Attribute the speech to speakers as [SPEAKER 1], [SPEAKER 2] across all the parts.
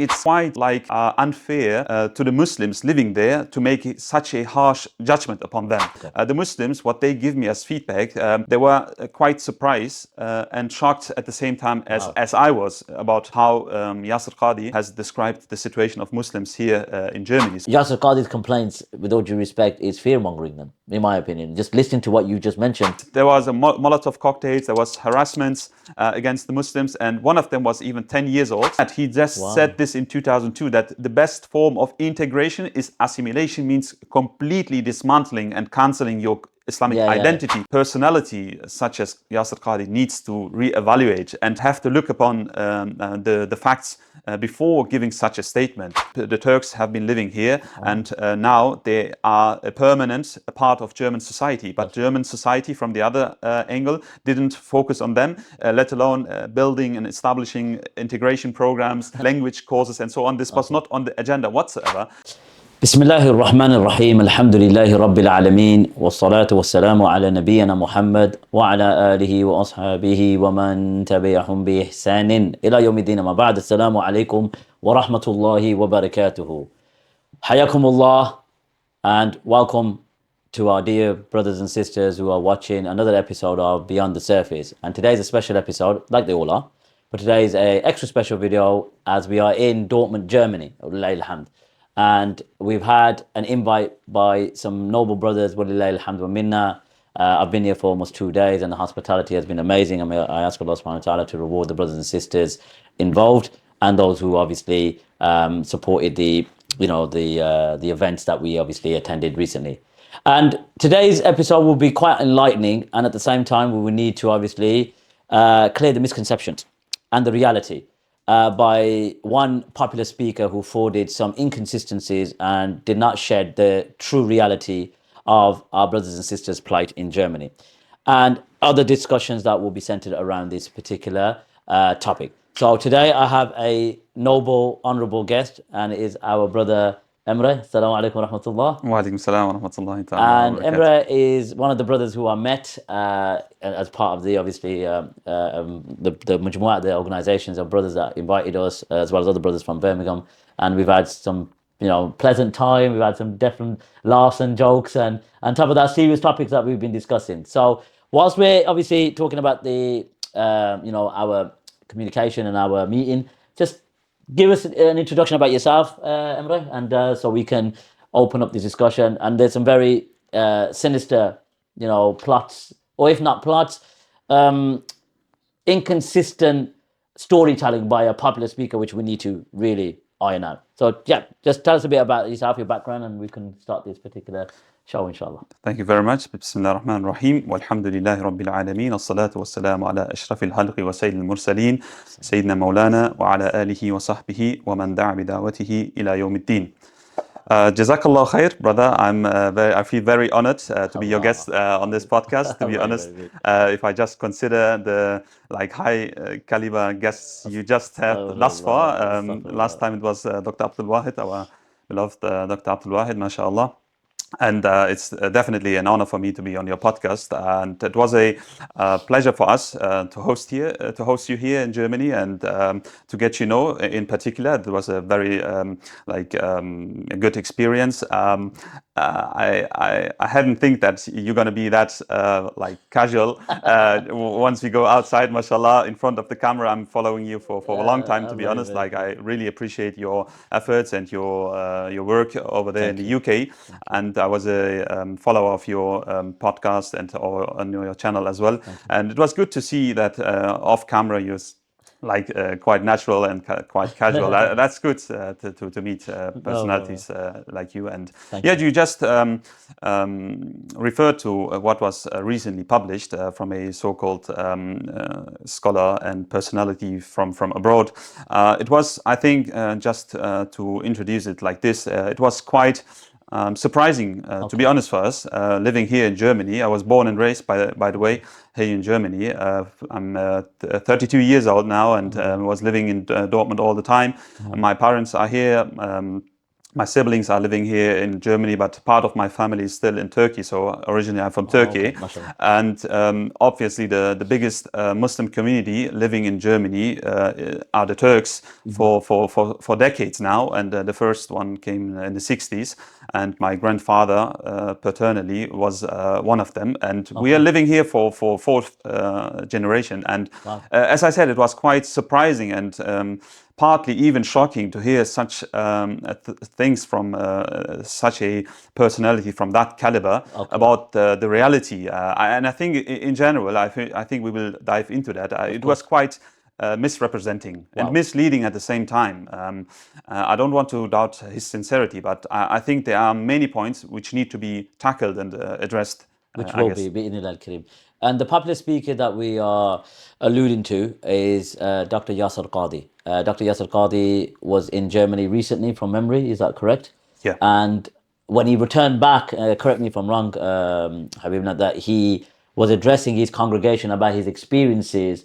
[SPEAKER 1] it's quite like unfair to the Muslims living there to make such a harsh judgment upon them. The Muslims, what they give me as feedback, they were quite surprised and shocked at the same time as I was about how Yasir Qadhi has described the situation of Muslims here in Germany.
[SPEAKER 2] Yasir Qadhi's complaints, with all due respect, is fear-mongering them, in my opinion. Just listening to what you just mentioned.
[SPEAKER 1] There was a Molotov cocktails, there was harassments against the Muslims, and one of them was even 10 years old. And he just said this in 2002, that the best form of integration is assimilation, means completely dismantling and cancelling your Islamic identity. Personality such as Yasir Qadhi needs to reevaluate and have to look upon the facts before giving such a statement. The Turks have been living here and now they are a permanent part of German society, but German society from the other angle didn't focus on them, let alone building and establishing integration programs, language courses and so on. This was not on the agenda whatsoever.
[SPEAKER 2] بسم الله الرحمن الرحيم الحمد لله رب العالمين والصلاة والسلام على نبينا محمد وعلى آله وأصحابه ومن تبعهم بإحسان إلى يوم الدين ما بعد السلام عليكم ورحمة الله وبركاته حياكم الله, and welcome to our dear brothers and sisters who are watching another episode of Beyond the Surface. And today is a special episode, like they all are, but today is an extra special video as we are in Dortmund, Germany. And we've had an invite by some noble brothers, walillahi alhamdu wa minna. I've been here for almost 2 days and the hospitality has been amazing. I ask Allah subhanahu wa ta'ala to reward the brothers and sisters involved and those who obviously supported the events that we obviously attended recently. And today's episode will be quite enlightening, and at the same time we will need to obviously clear the misconceptions and the reality by one popular speaker who forwarded some inconsistencies and did not shed the true reality of our brothers and sisters' plight in Germany, and other discussions that will be centered around this particular topic. So today I have a noble, honorable guest, and it is our brother Emre. Assalamu alaikum wa rahmatullah.
[SPEAKER 1] Wa alaikum salam wa rahmatullahi ta'ala.
[SPEAKER 2] And Emre is one of the brothers who I met as part of the, obviously, the Majmu'at, the organizations of brothers that invited us, as well as other brothers from Birmingham. And we've had some, pleasant time. We've had some different laughs and jokes, and on top of that, serious topics that we've been discussing. So whilst we're obviously talking about the, our communication and our meeting, just give us an introduction about yourself, Emre, and so we can open up the discussion. And there's some very sinister, plots, or if not plots, inconsistent storytelling by a popular speaker, which we need to really iron out. So yeah, just tell us a bit about yourself, your background, and we can start this particular show, inshallah.
[SPEAKER 1] Thank you very much. Bismillah ar-Rahman ar-Rahim. Walhamdulillahi Rabbil Alameen. As-salatu was-salamu ala ashrafil halqi wa sayyidil mursaleen. Sayyidina Mawlana wa ala alihi wa sahbihi wa man da'a bidawatihi ila yawmiddin. Jazakallah khair, brother. I feel very honored to be your guest on this podcast, to be honest. If I just consider the high caliber guests you just had thus far. Last time it was Dr. Abdul Wahid, our beloved Dr. Abdul Wahid, mashallah. And it's definitely an honor for me to be on your podcast, and it was a pleasure for us to host you here in Germany, and to get in particular. It was a very a good experience. I hadn't think that you're going to be that casual. Once we go outside, mashallah, in front of the camera, I'm following you for a long time, to be honest. I really appreciate your efforts and your work over there in the UK. And I was a follower of your podcast and on your channel as well. And it was good to see that off camera you're quite natural and quite casual. That's good to meet personalities like you. And you just referred to what was recently published from a so-called scholar and personality from abroad. It was, I think, just to introduce it like this, it was quite surprising, to be honest, for us, living here in Germany. I was born and raised, by the way, here in Germany. I'm 32 years old now, and was living in Dortmund all the time. My parents are here. My siblings are living here in Germany, but part of my family is still in Turkey. So originally I'm from
[SPEAKER 2] Oh, okay,
[SPEAKER 1] Turkey.
[SPEAKER 2] mashallah.
[SPEAKER 1] And obviously the biggest Muslim community living in Germany are the Turks for decades now. And the first one came in the 60s. And my grandfather paternally was one of them. And we are
[SPEAKER 2] Okay.
[SPEAKER 1] living here for fourth generation. And
[SPEAKER 2] Wow.
[SPEAKER 1] as I said, it was quite surprising and partly even shocking to hear such things from such a personality from that caliber
[SPEAKER 2] Okay.
[SPEAKER 1] about the reality. And I think in general, I think we will dive into that.
[SPEAKER 2] Of
[SPEAKER 1] It was
[SPEAKER 2] course.
[SPEAKER 1] quite misrepresenting and
[SPEAKER 2] Wow.
[SPEAKER 1] misleading at the same time. I don't want to doubt his sincerity, but I think there are many points which need to be tackled and addressed,
[SPEAKER 2] Which
[SPEAKER 1] I
[SPEAKER 2] will be
[SPEAKER 1] guess.
[SPEAKER 2] Bi'inil al-Karim. And the popular speaker that we are alluding to is Dr. Yasir Qadhi. Dr. Yasir Qadhi was in Germany recently from memory, is that correct?
[SPEAKER 1] Yeah,
[SPEAKER 2] And when he returned back, correct me if I'm wrong, Habib, that he was addressing his congregation about his experiences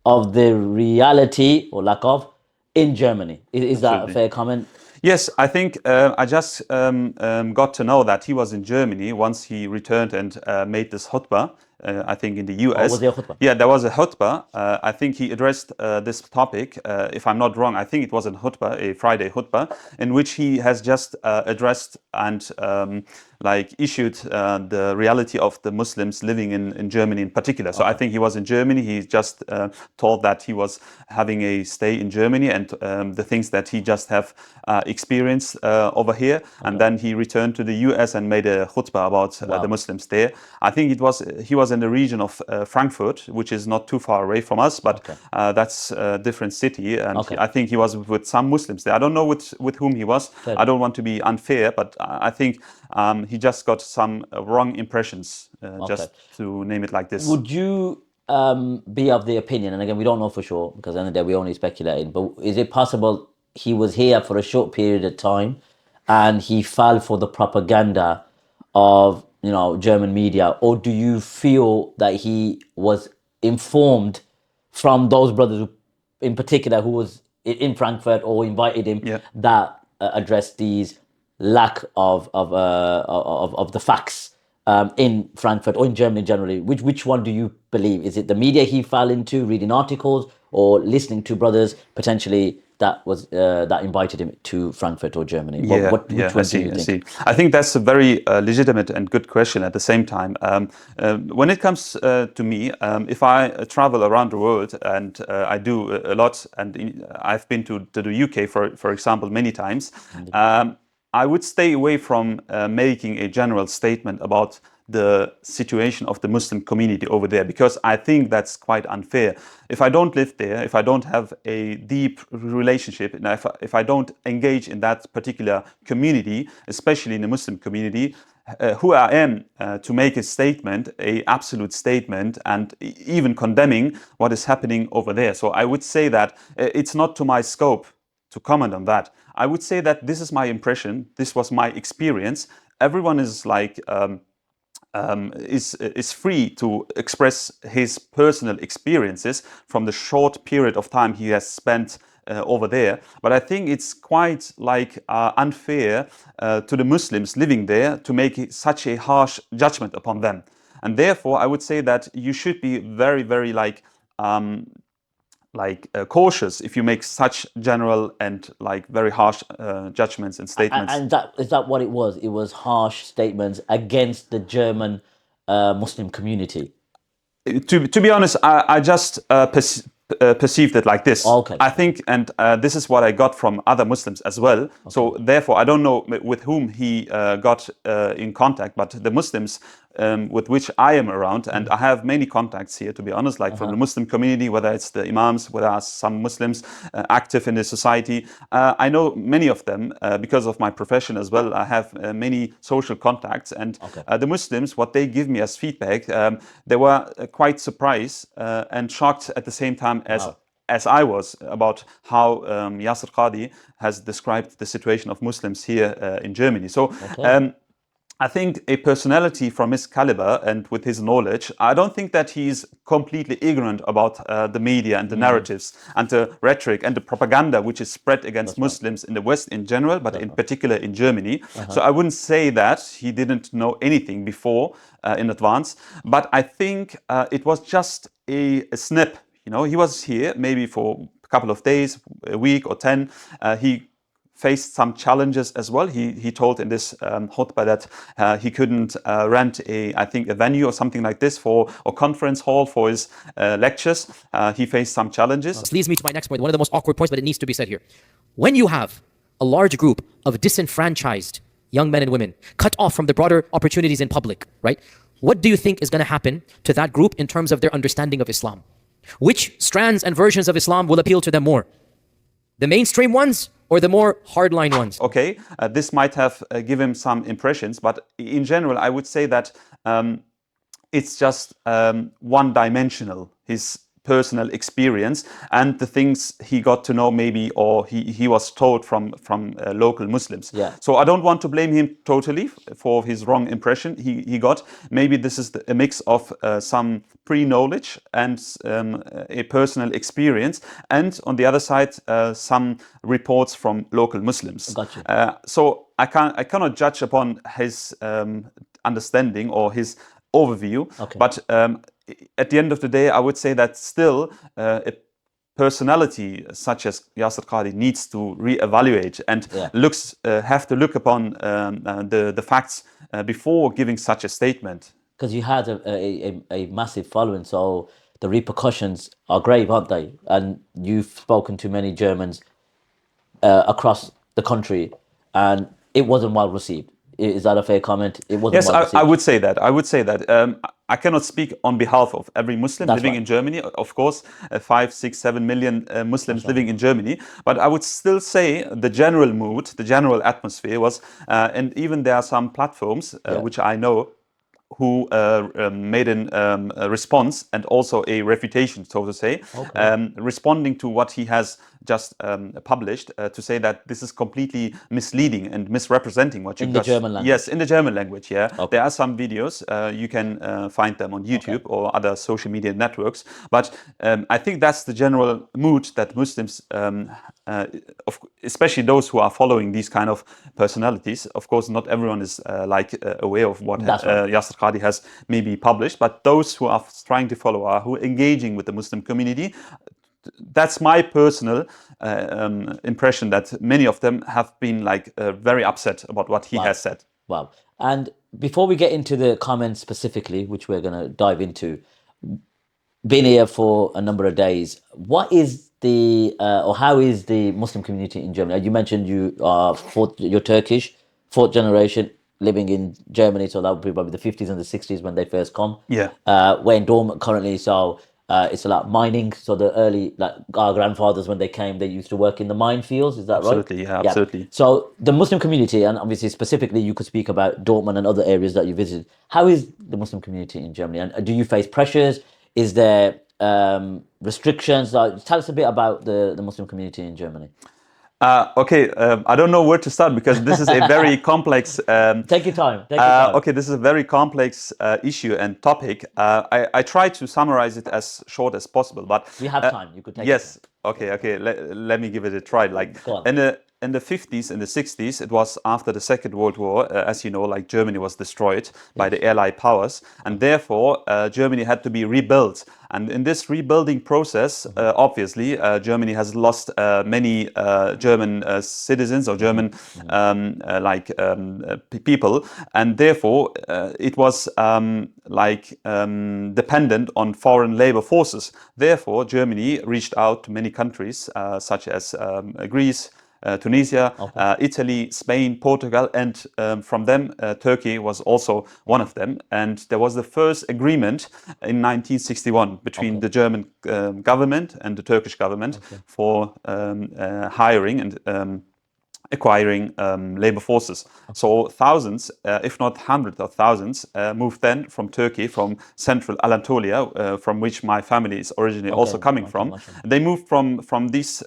[SPEAKER 2] of the reality or lack of in Germany. Is that a
[SPEAKER 1] absolutely.
[SPEAKER 2] fair comment?
[SPEAKER 1] Yes, I think I just got to know that he was in Germany once he returned and made this khutbah, I think in the
[SPEAKER 2] Or was
[SPEAKER 1] US.
[SPEAKER 2] there a khutbah?
[SPEAKER 1] Yeah, there was a khutbah. I think he addressed this topic, if I'm not wrong, I think it was a khutbah, a Friday khutbah, in which he has just addressed and like issued the reality of the Muslims living in Germany in particular. So I
[SPEAKER 2] Okay.
[SPEAKER 1] think he was in Germany. He just told that he was having a stay in Germany and the things that he just have experienced over here. And
[SPEAKER 2] Okay.
[SPEAKER 1] then he returned to the US and made a khutbah about the
[SPEAKER 2] Wow.
[SPEAKER 1] Muslims there. I think he was in the region of Frankfurt, which is not too far away from us, but
[SPEAKER 2] Okay.
[SPEAKER 1] that's a different city. And
[SPEAKER 2] Okay.
[SPEAKER 1] I think he was with some Muslims there. I don't know with whom he was.
[SPEAKER 2] Fair
[SPEAKER 1] I
[SPEAKER 2] enough.
[SPEAKER 1] don't want to be unfair, but I think he just got some wrong impressions,
[SPEAKER 2] Okay.
[SPEAKER 1] just to name it like this.
[SPEAKER 2] Would you be of the opinion, and again, we don't know for sure because at the end of the day, we only speculated, but is it possible he was here for a short period of time and he fell for the propaganda of, German media? Or do you feel that he was informed from those brothers in particular who was in Frankfurt or invited him
[SPEAKER 1] Yeah.
[SPEAKER 2] that addressed these lack of the facts in Frankfurt or in Germany generally? Which one do you believe? Is it the media he fell into, reading articles, or listening to brothers potentially that invited him to Frankfurt or Germany?
[SPEAKER 1] Yeah,
[SPEAKER 2] Which
[SPEAKER 1] yeah, I
[SPEAKER 2] one do
[SPEAKER 1] see,
[SPEAKER 2] you
[SPEAKER 1] I
[SPEAKER 2] think?
[SPEAKER 1] see. I think that's a very legitimate and good question at the same time. When it comes to me, if I travel around the world, and I do a lot, and I've been to the UK, for example, many times, I would stay away from making a general statement about the situation of the Muslim community over there, because I think that's quite unfair. If I don't live there, if I don't have a deep relationship, and if I don't engage in that particular community, especially in the Muslim community, who I am to make a statement, a absolute statement, and even condemning what is happening over there. So I would say that it's not to my scope to comment on that. I would say that this is my impression. This was my experience. Everyone is like is free to express his personal experiences from the short period of time he has spent over there. But I think it's quite like unfair to the Muslims living there to make such a harsh judgment upon them. And therefore, I would say that you should be very, very cautious if you make such general and like very harsh judgments and statements.
[SPEAKER 2] And that is that what it was? It was harsh statements against the German Muslim community.
[SPEAKER 1] To be honest, I just perceived it like this.
[SPEAKER 2] Okay.
[SPEAKER 1] I think, and this is what I got from other Muslims as well.
[SPEAKER 2] Okay.
[SPEAKER 1] So therefore, I don't know with whom he got in contact, but the Muslims with which I am around, and I have many contacts here, to be honest, like from the Muslim community, whether it's the imams, whether it's some Muslims active in the society. I know many of them because of my profession as well. I have many social contacts, and
[SPEAKER 2] Okay.
[SPEAKER 1] the Muslims, what they give me as feedback, they were quite surprised and shocked at the same time
[SPEAKER 2] Wow.
[SPEAKER 1] as I was about how Yasir Qadhi has described the situation of Muslims here in Germany. So
[SPEAKER 2] Okay.
[SPEAKER 1] I think a personality from his caliber and with his knowledge, I don't think that he's completely ignorant about the media and the narratives and the rhetoric and the propaganda which is spread against Muslims in the West in general, but in particular in Germany. So I wouldn't say that he didn't know anything before in advance, but I think it was just a snip. You know, he was here maybe for a couple of days, a week or 10. He faced some challenges as well. He told in this khutbah that he couldn't rent I think a venue or something like this for or conference hall for his lectures. He faced some challenges.
[SPEAKER 3] This leads me to my next point, one of the most awkward points, but it needs to be said here. When you have a large group of disenfranchised young men and women cut off from the broader opportunities in public, right? What do you think is going to happen to that group in terms of their understanding of Islam? Which strands and versions of Islam will appeal to them more? The mainstream ones or the more hardline ones?
[SPEAKER 1] Okay, this might have given him some impressions, but in general, I would say that it's just one-dimensional, his personal experience and the things he got to know maybe, or he was told from local Muslims.
[SPEAKER 2] Yeah.
[SPEAKER 1] So I don't want to blame him totally for his wrong impression he got. Maybe this is a mix of some pre-knowledge and a personal experience, and on the other side, some reports from local Muslims.
[SPEAKER 2] Gotcha.
[SPEAKER 1] So I cannot judge upon his understanding or his overview, but at the end of the day, I would say that still a personality such as Yasir Qadhi needs to reevaluate and have to look upon the facts before giving such a statement.
[SPEAKER 2] Because you had a massive following, so the repercussions are grave, aren't they? And you've spoken to many Germans across the country, and it wasn't well received. Is that a fair comment? It wasn't
[SPEAKER 1] Yes,
[SPEAKER 2] well received.
[SPEAKER 1] I would say that. I would say that. I cannot speak on behalf of every Muslim living in Germany. Of course, 5, 6, 7 million Muslims living in Germany. But I would still say the general mood, the general atmosphere was, and even there are some platforms which I know who made a response and also a refutation, so to say, responding to what he has just published, to say that this is completely misleading and misrepresenting what you
[SPEAKER 2] in the German language.
[SPEAKER 1] Yes, in the German language. Yeah, there are some videos you can find them on YouTube or other social media networks. But I think that's the general mood that Muslims, especially those who are following these kind of personalities. Of course, not everyone is aware of what Yasir Qadhi has maybe published, but those who are trying to follow who are engaging with the Muslim community. That's my personal impression that many of them have been very upset about what he has said.
[SPEAKER 2] Wow. And before we get into the comments specifically, which we're going to dive into, been here for a number of days, what is or how is the Muslim community in Germany? You mentioned you're Turkish, fourth generation, living in Germany, so that would be probably the 50s and the 60s when they first come.
[SPEAKER 1] Yeah.
[SPEAKER 2] We're in dormant currently, so it's a lot mining. So the early, our grandfathers, when they came, they used to work in the mine fields. Is that right?
[SPEAKER 1] Absolutely, yeah, absolutely.
[SPEAKER 2] So the Muslim community, and obviously specifically you could speak about Dortmund and other areas that you visited. How is the Muslim community in Germany? And do you face pressures? Is there restrictions? Tell us a bit about the Muslim community in Germany.
[SPEAKER 1] I don't know where to start because this is a very complex...
[SPEAKER 2] Take your time.
[SPEAKER 1] Okay, this is a very complex issue and topic. I try to summarize it as short as possible, but...
[SPEAKER 2] We have time. You could take
[SPEAKER 1] Yes. Okay. Let me give it a try.
[SPEAKER 2] Go on.
[SPEAKER 1] In the 50s and the 60s, it was after the Second World War, as you know, Germany was destroyed by the Allied powers, and therefore Germany had to be rebuilt. And in this rebuilding process, obviously, Germany has lost many German citizens or German people, and therefore it was dependent on foreign labor forces. Therefore, Germany reached out to many countries such as Greece, Tunisia, Italy, Spain, Portugal, and from them, Turkey was also one of them. And there was the first agreement in 1961 between the German government and the Turkish government for hiring and acquiring labor forces. So thousands, if not hundreds of thousands, moved then from Turkey, from central Anatolia, from which my family is originally also coming from. They moved from these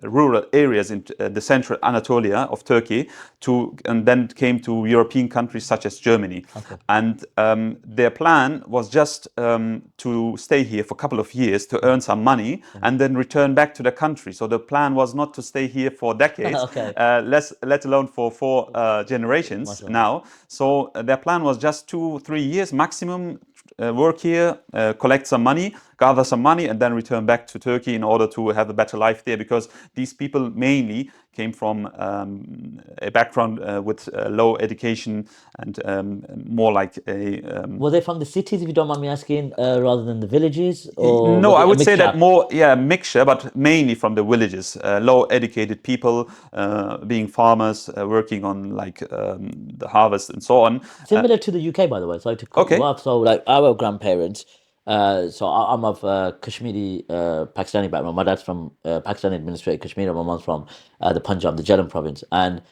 [SPEAKER 1] rural areas in the central Anatolia of Turkey and then came to European countries such as Germany. And their plan was just to stay here for a couple of years to earn some money and then return back to the country. So the plan was not to stay here for decades, let alone for four generations now. So their plan was just 2-3 years maximum, work here, collect some money, gather some money, and then return back to Turkey in order to have a better life there, because these people mainly came from a background with low education and more like a...
[SPEAKER 2] Were they from the cities, if you don't mind me asking, rather than the villages? Or
[SPEAKER 1] no,
[SPEAKER 2] was it
[SPEAKER 1] I
[SPEAKER 2] a
[SPEAKER 1] would say
[SPEAKER 2] mixture?
[SPEAKER 1] that more, yeah, mixture, but mainly from the villages. Low educated people, being farmers, working on like the harvest and so on.
[SPEAKER 2] Similar to the UK, by the way. Sorry to cut you
[SPEAKER 1] Okay.
[SPEAKER 2] off. So, like our grandparents, I'm of Kashmiri, Pakistani background. My dad's from Pakistani administrated Kashmir. My mom's from the Punjab, the Jhelum province, and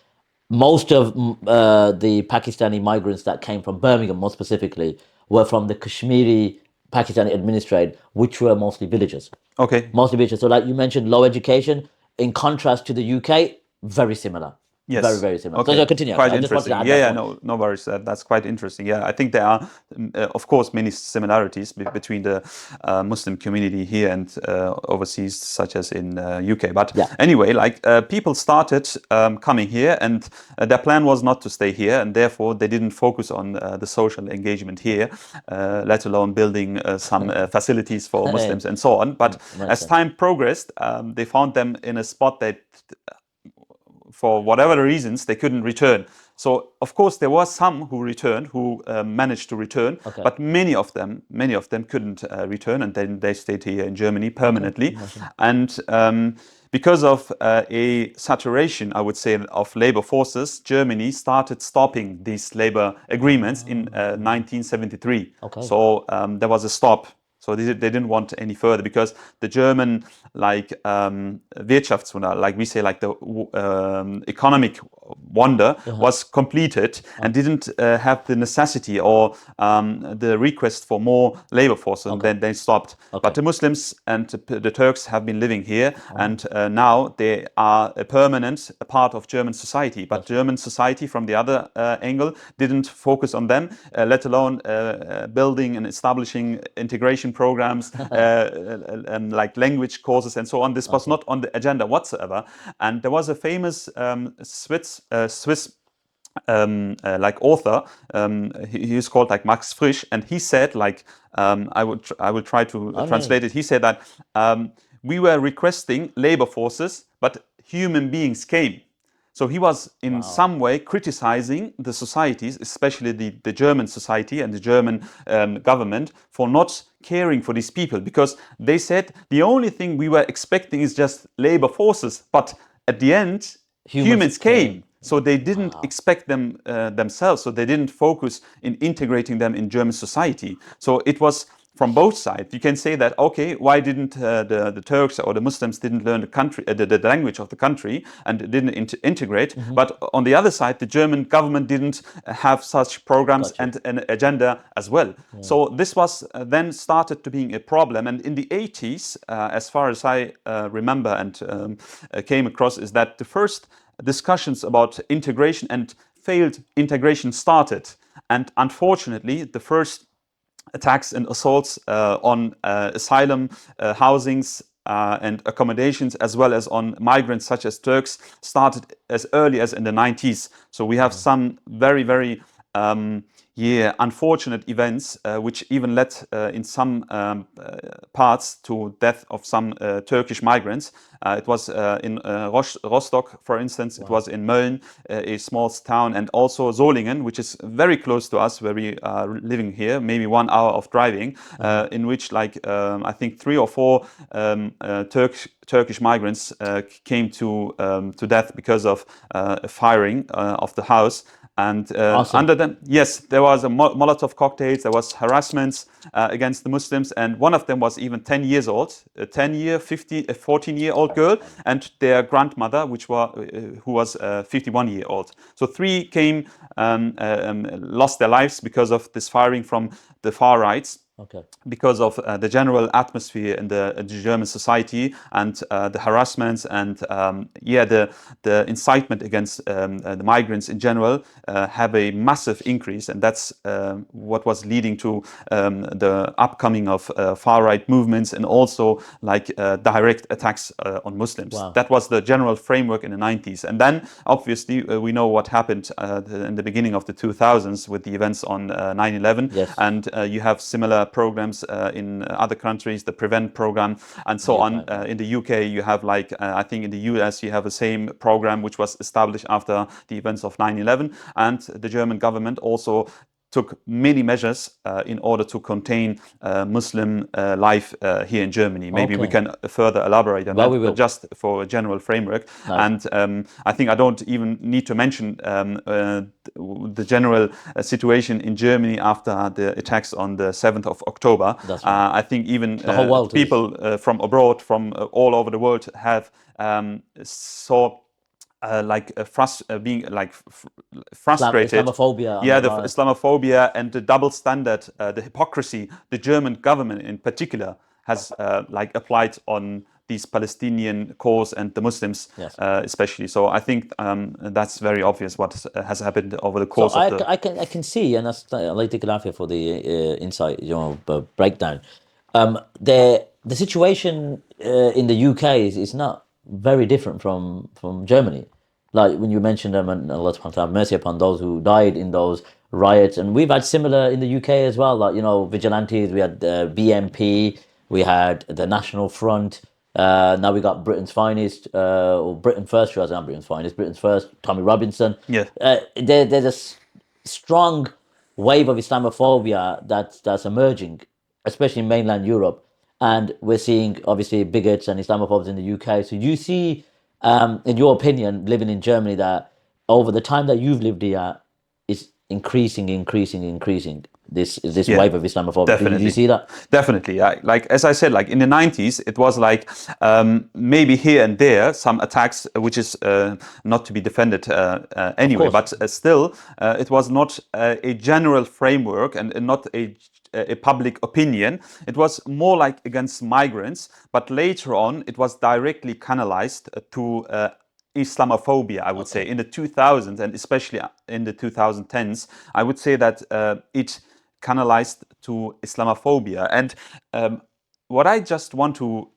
[SPEAKER 2] most of the Pakistani migrants that came from Birmingham, more specifically, were from the Kashmiri Pakistani administrated, which were mostly villagers.
[SPEAKER 1] Okay.
[SPEAKER 2] Mostly villagers. So, like you mentioned, low education. In contrast to the UK, very similar.
[SPEAKER 1] Yes.
[SPEAKER 2] Very, very similar.
[SPEAKER 1] Okay.
[SPEAKER 2] So continue.
[SPEAKER 1] Quite
[SPEAKER 2] I just wanted to
[SPEAKER 1] interesting.
[SPEAKER 2] add
[SPEAKER 1] Yeah,
[SPEAKER 2] that
[SPEAKER 1] yeah,
[SPEAKER 2] point.
[SPEAKER 1] no worries. That's quite interesting. Yeah, I think there are, of course, many similarities between the Muslim community here and overseas, such as in UK. But anyway, like people started coming here, and their plan was not to stay here, and therefore they didn't focus on the social engagement here, let alone building some facilities for Muslims and so on. But as time progressed, they found them in a spot that, for whatever reasons, they couldn't return. So, of course, there were some who returned, who managed to return, but many of them couldn't return, and then they stayed here in Germany permanently. And because of a saturation, I would say, of labor forces, Germany started stopping these labor agreements in 1973. So there was a stop. So they didn't want any further, because the German, like Wirtschaftswunder, like we say, like the economic wonder was completed and didn't have the necessity or the request for more labor force, and then they stopped. But the Muslims and the Turks have been living here, and now they are a permanent part of German society. But German society, from the other angle, didn't focus on them, let alone building and establishing integration programs and like language courses and so on. This was not on the agenda whatsoever. And there was a famous Swiss like author, he is called like Max Frisch, and he said, like, I will try to translate it. He said that we were requesting labor forces, but human beings came. So he was in some way criticizing the societies, especially the German society and the German government, for not caring for these people, because they said the only thing we were expecting is just labor forces, but at the end humans came. So they didn't expect them themselves. So they didn't focus in integrating them in German society. So it was from both sides. You can say that, okay, why didn't the Turks or the Muslims didn't learn the country, the language of the country, and didn't integrate? But on the other side, the German government didn't have such programs and an agenda as well. So this was then started to being a problem. And in the 80s, as far as I remember and came across, is that the first discussions about integration and failed integration started. And unfortunately, the first attacks and assaults on asylum, housings, and accommodations, as well as on migrants such as Turks, started as early as in the 90s. So we have some very, very unfortunate events, which even led in some parts to death of some Turkish migrants. It was in Rostock, for instance. It was in Mölln, a small town, and also Solingen, which is very close to us, where we are living here, maybe 1 hour of driving, in which, like, I think 3 or 4 Turkish migrants came to death because of firing of the house. And
[SPEAKER 2] Awesome.
[SPEAKER 1] under them, yes, there was a Molotov cocktails, there was harassments against the Muslims, and one of them was even 10 years old, a 10-year, 14-year-old girl, and their grandmother, who was 51-year-old. So 3 came, lost their lives because of this firing from the far rights.
[SPEAKER 2] Okay.
[SPEAKER 1] Because of the general atmosphere in the German society and the harassments and the incitement against the migrants in general have a massive increase, and that's what was leading to the upcoming of far right movements and also like direct attacks on Muslims.
[SPEAKER 2] Wow.
[SPEAKER 1] That was the general framework in the 90s, and then obviously we know what happened in the beginning of the 2000s with the events on 9/11.
[SPEAKER 2] Yes.
[SPEAKER 1] And you have similar programs in other countries, the Prevent program, and so on. In the UK, you have like, I think in the US, you have the same program which was established after the events of 9/11. And the German government also took many measures in order to contain Muslim life here in Germany. Maybe we can further elaborate on that,
[SPEAKER 2] we will.
[SPEAKER 1] but just for a general framework.
[SPEAKER 2] Nice.
[SPEAKER 1] And I think I don't even need to mention the general situation in Germany after the attacks on the 7th of October.
[SPEAKER 2] That's right.
[SPEAKER 1] I think even
[SPEAKER 2] The whole world
[SPEAKER 1] people from abroad, from all over the world, have being like frustrated.
[SPEAKER 2] Islamophobia.
[SPEAKER 1] Yeah, the Islamophobia and the double standard, the hypocrisy the German government in particular has applied on these Palestinian cause and the Muslims,
[SPEAKER 2] Yes.
[SPEAKER 1] especially. So I think that's very obvious what has happened over the course of the.
[SPEAKER 2] I can see, and that's I like to Galafia for the insight, breakdown. The situation in the UK is not very different from Germany. Like when you mentioned them, and Allah subhanahu wa ta'ala have mercy upon those who died in those riots, and we've had similar in the UK as well. Like vigilantes, we had BNP, we had the National Front. Now we got Britain's Finest, or Britain First, rather than Britain's Finest, Britain's First, Tommy Robinson.
[SPEAKER 1] Yeah.
[SPEAKER 2] There's a strong wave of Islamophobia that's emerging, especially in mainland Europe, and we're seeing obviously bigots and Islamophobes in the UK. So you see, in your opinion, living in Germany, that over the time that you've lived here, is increasing. This wave of Islamophobia.
[SPEAKER 1] Definitely.
[SPEAKER 2] Did you see that?
[SPEAKER 1] Definitely. Like as I said, like in the 90s, it was like maybe here and there some attacks, which is not to be defended anyway, but still, it was not a general framework and not a public opinion. It was more like against migrants, but later on, it was directly canalized to Islamophobia, I would say, in the 2000s and especially in the 2010s. I would say that it canalized to Islamophobia. And what I just want to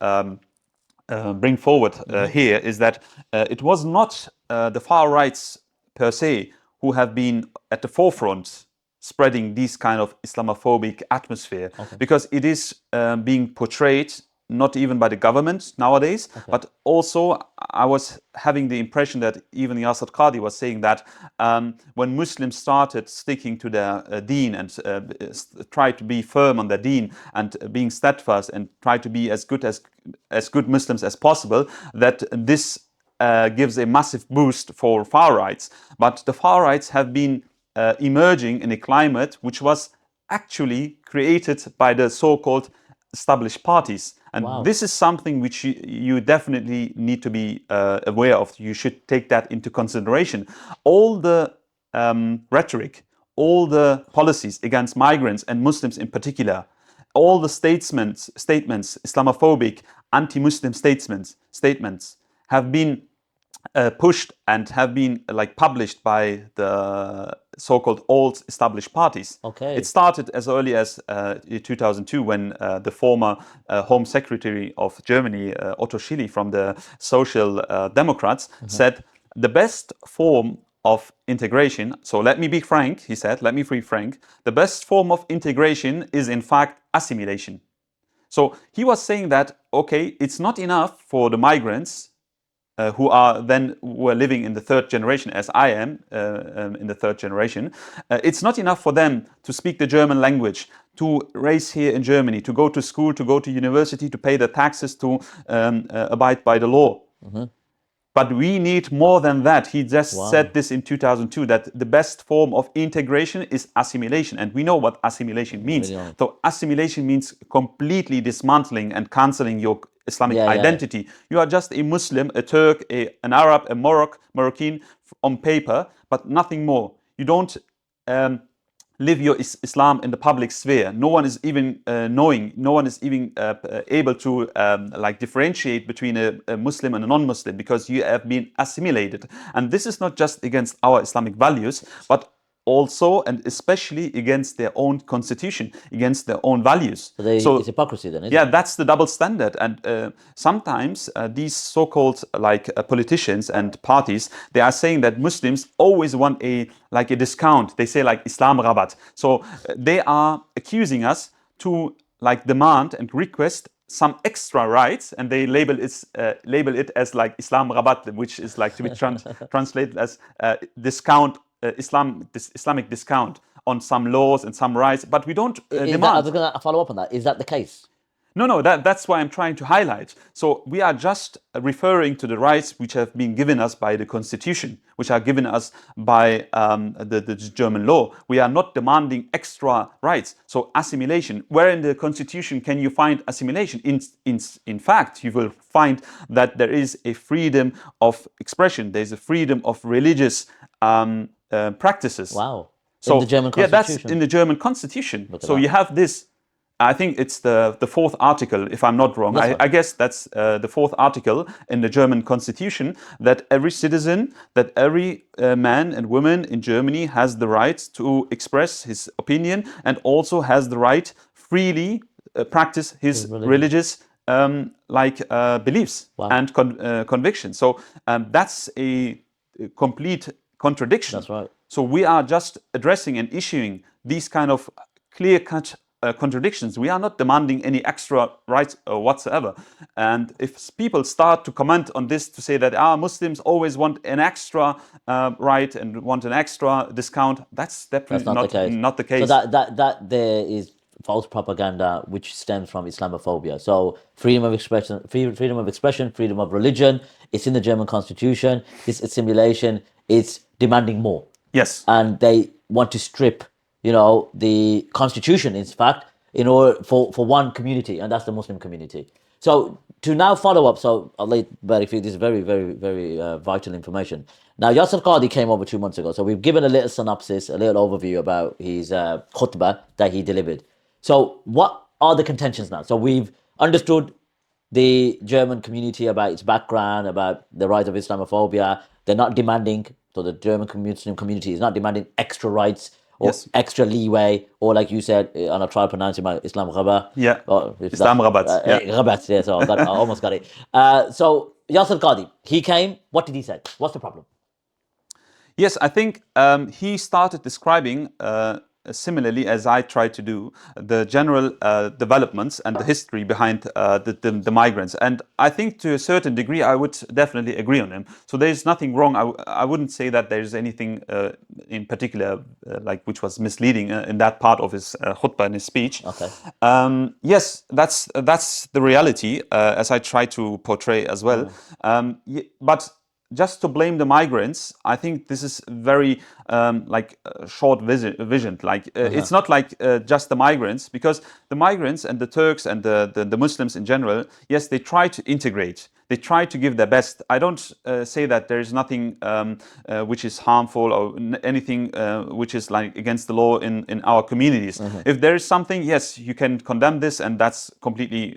[SPEAKER 1] bring forward here is that it was not the far rights per se who have been at the forefront spreading this kind of Islamophobic atmosphere, because it is being portrayed not even by the government nowadays, but also I was having the impression that even Yasir Qadhi was saying that when Muslims started sticking to their deen and try to be firm on their deen and being steadfast and try to be as good Muslims as possible, that this gives a massive boost for far rights. But the far rights have been emerging in a climate which was actually created by the so-called established parties. And this is something which you definitely need to be aware of. You should take that into consideration. All the rhetoric, all the policies against migrants and Muslims in particular, all the statements, Islamophobic, anti-Muslim statements have been pushed and have been published by the so-called old established parties. It started as early as 2002 when the former Home Secretary of Germany, Otto Schily from the Social Democrats, said the best form of integration, so let me be frank, he said, let me be frank, the best form of integration is in fact assimilation. So he was saying that, okay, it's not enough for the migrants who were living in the third generation, as I am in the third generation. It's not enough for them to speak the German language, to raise here in Germany, to go to school, to go to university, to pay their taxes, to abide by the law. But we need more than that. He just said this in 2002, that the best form of integration is assimilation. And we know what assimilation means.
[SPEAKER 2] Really?
[SPEAKER 1] So assimilation means completely dismantling and cancelling your Islamic identity. You are just a Muslim, a Turk, an Arab, a Moroccan on paper, but nothing more. You don't live your Islam in the public sphere. No one is even knowing, no one is even able to like differentiate between a Muslim and a non-Muslim, because you have been assimilated. And this is not just against our Islamic values, but also and especially against their own constitution, against their own values.
[SPEAKER 2] So it's hypocrisy then, isn't
[SPEAKER 1] yeah,
[SPEAKER 2] it?
[SPEAKER 1] that's the double standard. And sometimes these so-called like politicians and parties, they are saying that Muslims always want a discount. They say like Islam rabat. So they are accusing us to like demand and request some extra rights, and they label it as like Islam rabat, which is like to be translated as discount. Islamic discount on some laws and some rights, but we don't demand.
[SPEAKER 2] I was going to follow up on that. Is that the case?
[SPEAKER 1] No, that's why I'm trying to highlight. So we are just referring to the rights which have been given us by the Constitution, which are given us by the German law. We are not demanding extra rights. So assimilation, where in the Constitution can you find assimilation? In fact, you will find that there is a freedom of expression. There's a freedom of religious practices.
[SPEAKER 2] Wow.
[SPEAKER 1] So,
[SPEAKER 2] in the German Constitution?
[SPEAKER 1] Yeah, that's in the German Constitution. So you have this, I think it's the fourth article, if I'm not wrong. I guess that's the fourth article in the German Constitution, that every citizen, that every man and woman in Germany has the right to express his opinion, and also has the right freely practice his religious beliefs and convictions. So that's a complete contradiction.
[SPEAKER 2] That's right.
[SPEAKER 1] So we are just addressing and issuing these kind of clear-cut contradictions. We are not demanding any extra rights whatsoever. And if people start to comment on this, to say that Muslims always want an extra right and want an extra discount, that's definitely not the case.
[SPEAKER 2] So that there is false propaganda which stems from Islamophobia. So freedom of expression, freedom of religion, it's in the German Constitution. This assimilation, it's demanding more.
[SPEAKER 1] Yes.
[SPEAKER 2] And they want to strip, the Constitution, in fact, in order for one community, and that's the Muslim community. So to now follow up, I'll let Barry feed this very, very, very vital information. Now, Yasir Qadhi came over 2 months ago. So we've given a little synopsis, a little overview about his khutbah that he delivered. So what are the contentions now? So we've understood the German community about its background, about the rise of Islamophobia. They're not demanding, so the German Muslim community is not demanding extra rights or extra leeway, or like you said, and I'll try to pronounce it, Islam Rabat.
[SPEAKER 1] Yeah, Islam Rabat.
[SPEAKER 2] Rabat, yeah, so I almost got it. So Yasir Qadhi, he came, what did he say? What's the problem?
[SPEAKER 1] Yes, I think he started describing, similarly as I tried to do, the general developments and the history behind the migrants. And I think to a certain degree, I would definitely agree on him. So there's nothing wrong. I wouldn't say that there's anything in particular which was misleading in that part of his khutbah and his speech.
[SPEAKER 2] Okay.
[SPEAKER 1] Yes, that's the reality, as I try to portray as well. But just to blame the migrants, I think this is very short vision. It's not just the migrants, because the migrants and the Turks and the Muslims in general, yes, they try to integrate. They try to give their best. I don't say that there is nothing which is harmful or anything which is against the law in our communities. If there is something, yes, you can condemn this, and that's completely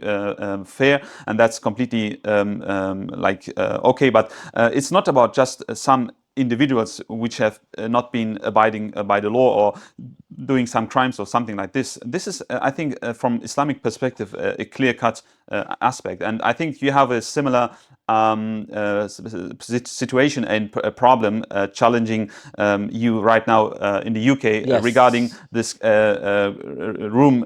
[SPEAKER 1] fair, and that's completely okay. But it's not about just some individuals which have not been abiding by the law or doing some crimes or something like this. This is, I think, from Islamic perspective, a clear-cut aspect. And I think you have a similar situation and a problem challenging you right now in the UK regarding this
[SPEAKER 2] grooming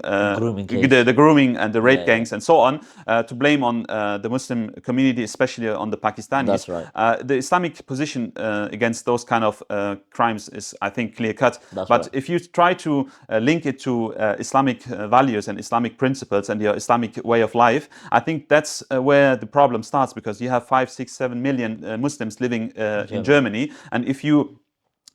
[SPEAKER 2] case.
[SPEAKER 1] the grooming and the rape gangs and so on, to blame on the Muslim community, especially on the Pakistanis.
[SPEAKER 2] That's right.
[SPEAKER 1] The Islamic position against those kind of crimes is, I think, clear-cut. But if you try to link it to Islamic values and Islamic principles and your Islamic way of life, I think that's where the problem starts, because you have 5, 6, 7 million Muslims living in Germany, and if you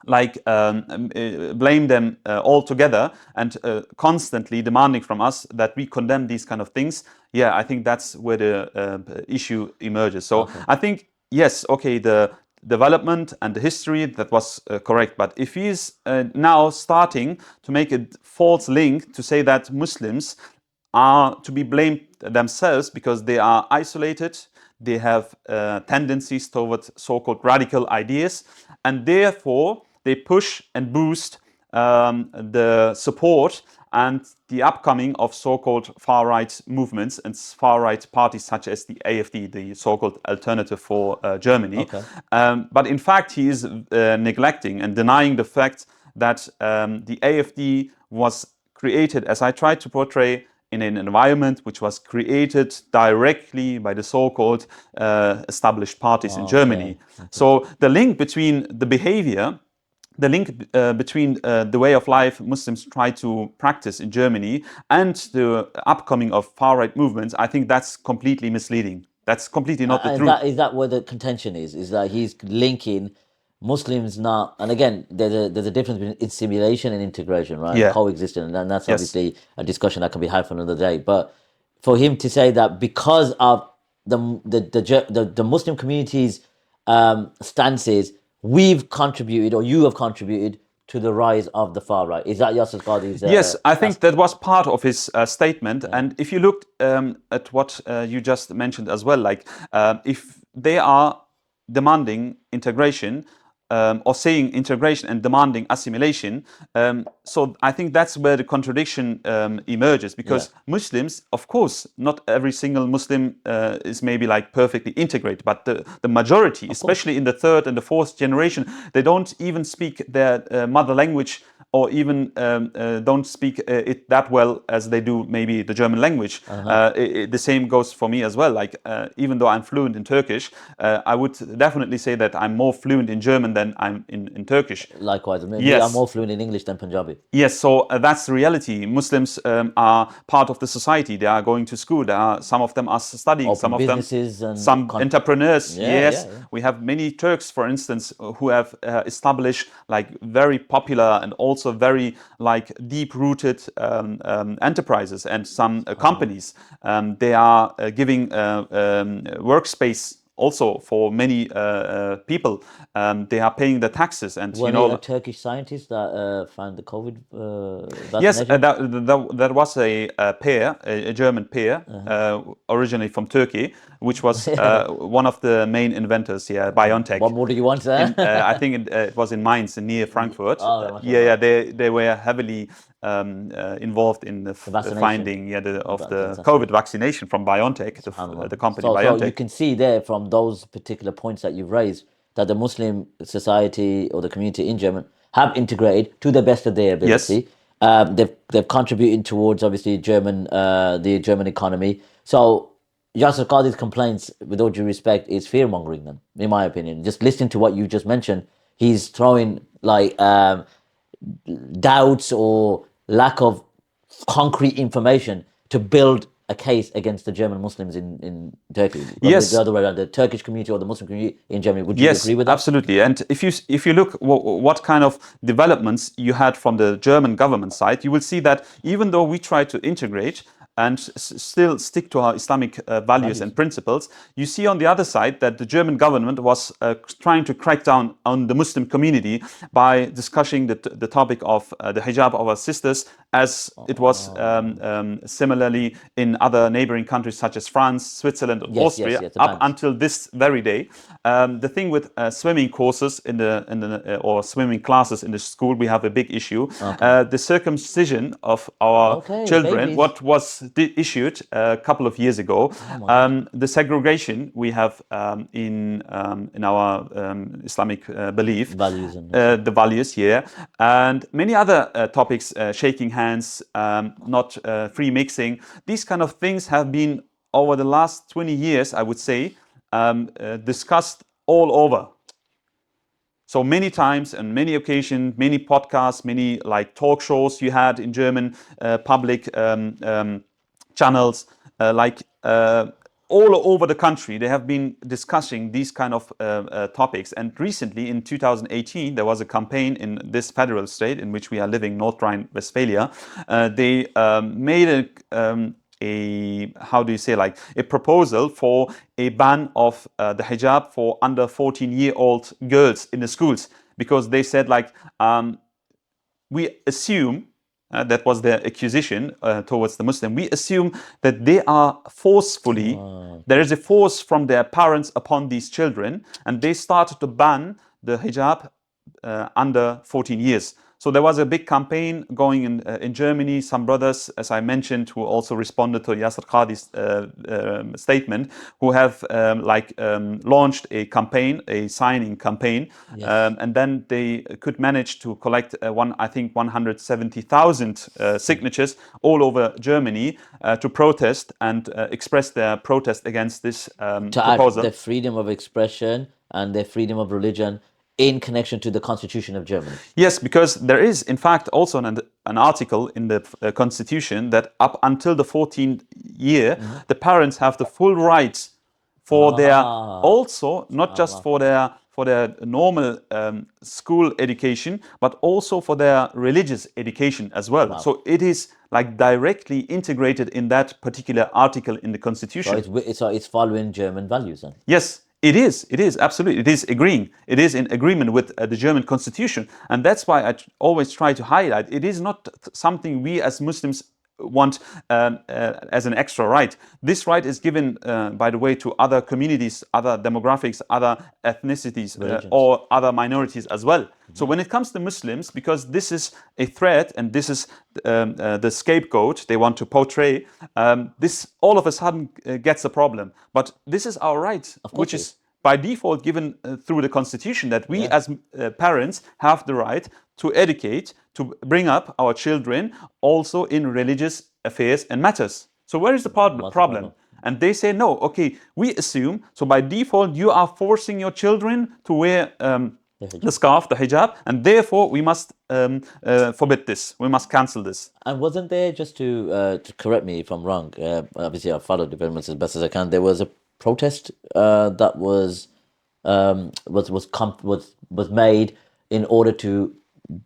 [SPEAKER 1] blame them all together and constantly demanding from us that we condemn these kind of things, I think that's where the issue emerges. So I think, yes, okay, the development and the history, that was correct. But if he's now starting to make a false link to say that Muslims are to be blamed themselves because they are isolated, they have tendencies towards so-called radical ideas, and therefore they push and boost the support and the upcoming of so-called far-right movements and far-right parties such as the AfD, the so-called Alternative for Germany. But in fact, he is neglecting and denying the fact that the AfD was created, as I tried to portray, in an environment which was created directly by the so-called established parties in Germany. So the link between the behavior, the link between the way of life Muslims try to practice in Germany and the upcoming of far-right movements, I think that's completely misleading. That's completely not the truth.
[SPEAKER 2] Is that where the contention is? Is that he's linking Muslims not, and again, there's a difference between assimilation and integration, right?
[SPEAKER 1] Yeah.
[SPEAKER 2] Coexistence, and that's obviously a discussion that can be had for another day. But for him to say that because of the Muslim community's stances, we've contributed, or you have contributed to the rise of the far right. Is that Yasir Qadhi's?
[SPEAKER 1] Yes, I think that was part of his statement. And if you looked at what you just mentioned as well, like if they are demanding integration, or saying integration and demanding assimilation, so I think that's where the contradiction emerges, because Muslims, of course, not every single Muslim is maybe like perfectly integrated, but the majority, especially in the third and the fourth generation, they don't even speak their mother language, or even don't speak it that well as they do maybe the German language. The same goes for me as well. Like even though I'm fluent in Turkish, I would definitely say that I'm more fluent in German than I'm in Turkish.
[SPEAKER 2] Likewise, I mean,
[SPEAKER 1] Yes.
[SPEAKER 2] I'm more fluent in English than Punjabi.
[SPEAKER 1] Yes, so that's the reality. Muslims are part of the society. They are going to school. Some of them are studying.
[SPEAKER 2] Open
[SPEAKER 1] some of them,
[SPEAKER 2] businesses and
[SPEAKER 1] some entrepreneurs.
[SPEAKER 2] Yeah.
[SPEAKER 1] We have many Turks, for instance, who have established like very popular and also very like deep-rooted enterprises and some companies. They are giving workspace also for many people. They are paying the taxes, and
[SPEAKER 2] a Turkish scientist that found the COVID vaccination?
[SPEAKER 1] Yes, that was a pair, a German pair, originally from Turkey, which was one of the main inventors here, BioNTech.
[SPEAKER 2] What more do you want, sir?
[SPEAKER 1] I think it was in Mainz, near Frankfurt. They were heavily involved in the finding of the COVID vaccination from BioNTech, the company BioNTech.
[SPEAKER 2] So you can see there from those particular points that you've raised that the Muslim society or the community in Germany have integrated to the best of their ability. Yes. They've contributed towards obviously the German economy. So Yasir Qadhi's complaints, with all due respect, is fear mongering them, in my opinion. Just listening to what you just mentioned, he's throwing like doubts or lack of concrete information to build a case against the German Muslims in Turkey.
[SPEAKER 1] Yes.
[SPEAKER 2] The other way around, the Turkish community or the Muslim community in Germany. Would you agree with that?
[SPEAKER 1] Yes, absolutely. And if you look what kind of developments you had from the German government side, you will see that even though we try to integrate and still stick to our Islamic values and principles, you see on the other side that the German government was trying to crack down on the Muslim community by discussing the topic of the hijab of our sisters, as it was similarly in other neighboring countries such as France, Switzerland, and Austria, up until this very day. The thing with swimming courses or swimming classes in the school, we have a big issue. The circumcision of our children, babies. What was issued a couple of years ago, the segregation we have in our Islamic belief, the values, and many other topics, shaking hands, not free mixing. These kind of things have been over the last 20 years, I would say, discussed all over. So many times and many occasions, many podcasts, many like talk shows you had in German public channels, all over the country, they have been discussing these kind of topics. And recently, in 2018, there was a campaign in this federal state in which we are living, North Rhine-Westphalia. They made how do you say, like a proposal for a ban of the hijab for under 14-year-old girls in the schools, because they said, like, we assume, that was their accusation towards the Muslim. We assume that they are forcefully, there is a force from their parents upon these children, and they started to ban the hijab under 14 years. So there was a big campaign going in Germany. Some brothers, as I mentioned, who also responded to Yasir Qadhi's statement, who have launched a campaign, a signing campaign, and then they could manage to collect 170,000 signatures all over Germany to protest and express their protest against this proposal.
[SPEAKER 2] Their freedom of expression and their freedom of religion in connection to the Constitution of Germany.
[SPEAKER 1] Yes, because there is, in fact, also an article in the Constitution that up until the 14th year, the parents have the full rights for their, also not just for their normal school education, but also for their religious education as well. So it is like directly integrated in that particular article in the Constitution.
[SPEAKER 2] So it's following German values then?
[SPEAKER 1] Yes. It is absolutely. It is agreeing. It is in agreement with the German Constitution, and that's why I always try to highlight. It is not something we as Muslims want as an extra right. This right is given, by the way, to other communities, other demographics, other ethnicities, or other minorities as well. So when it comes to Muslims, because this is a threat and this is the scapegoat they want to portray, this all of a sudden gets a problem. But this is our right, which is by default given through the Constitution, that we as parents have the right to educate, to bring up our children also in religious affairs and matters. So where is the problem? And they say, no, okay, we assume, so by default you are forcing your children to wear the scarf, the hijab, and therefore we must forbid this, we must cancel this.
[SPEAKER 2] And wasn't there, just to correct me if I'm wrong, obviously I followed developments as best as I can, there was a protest that was made in order to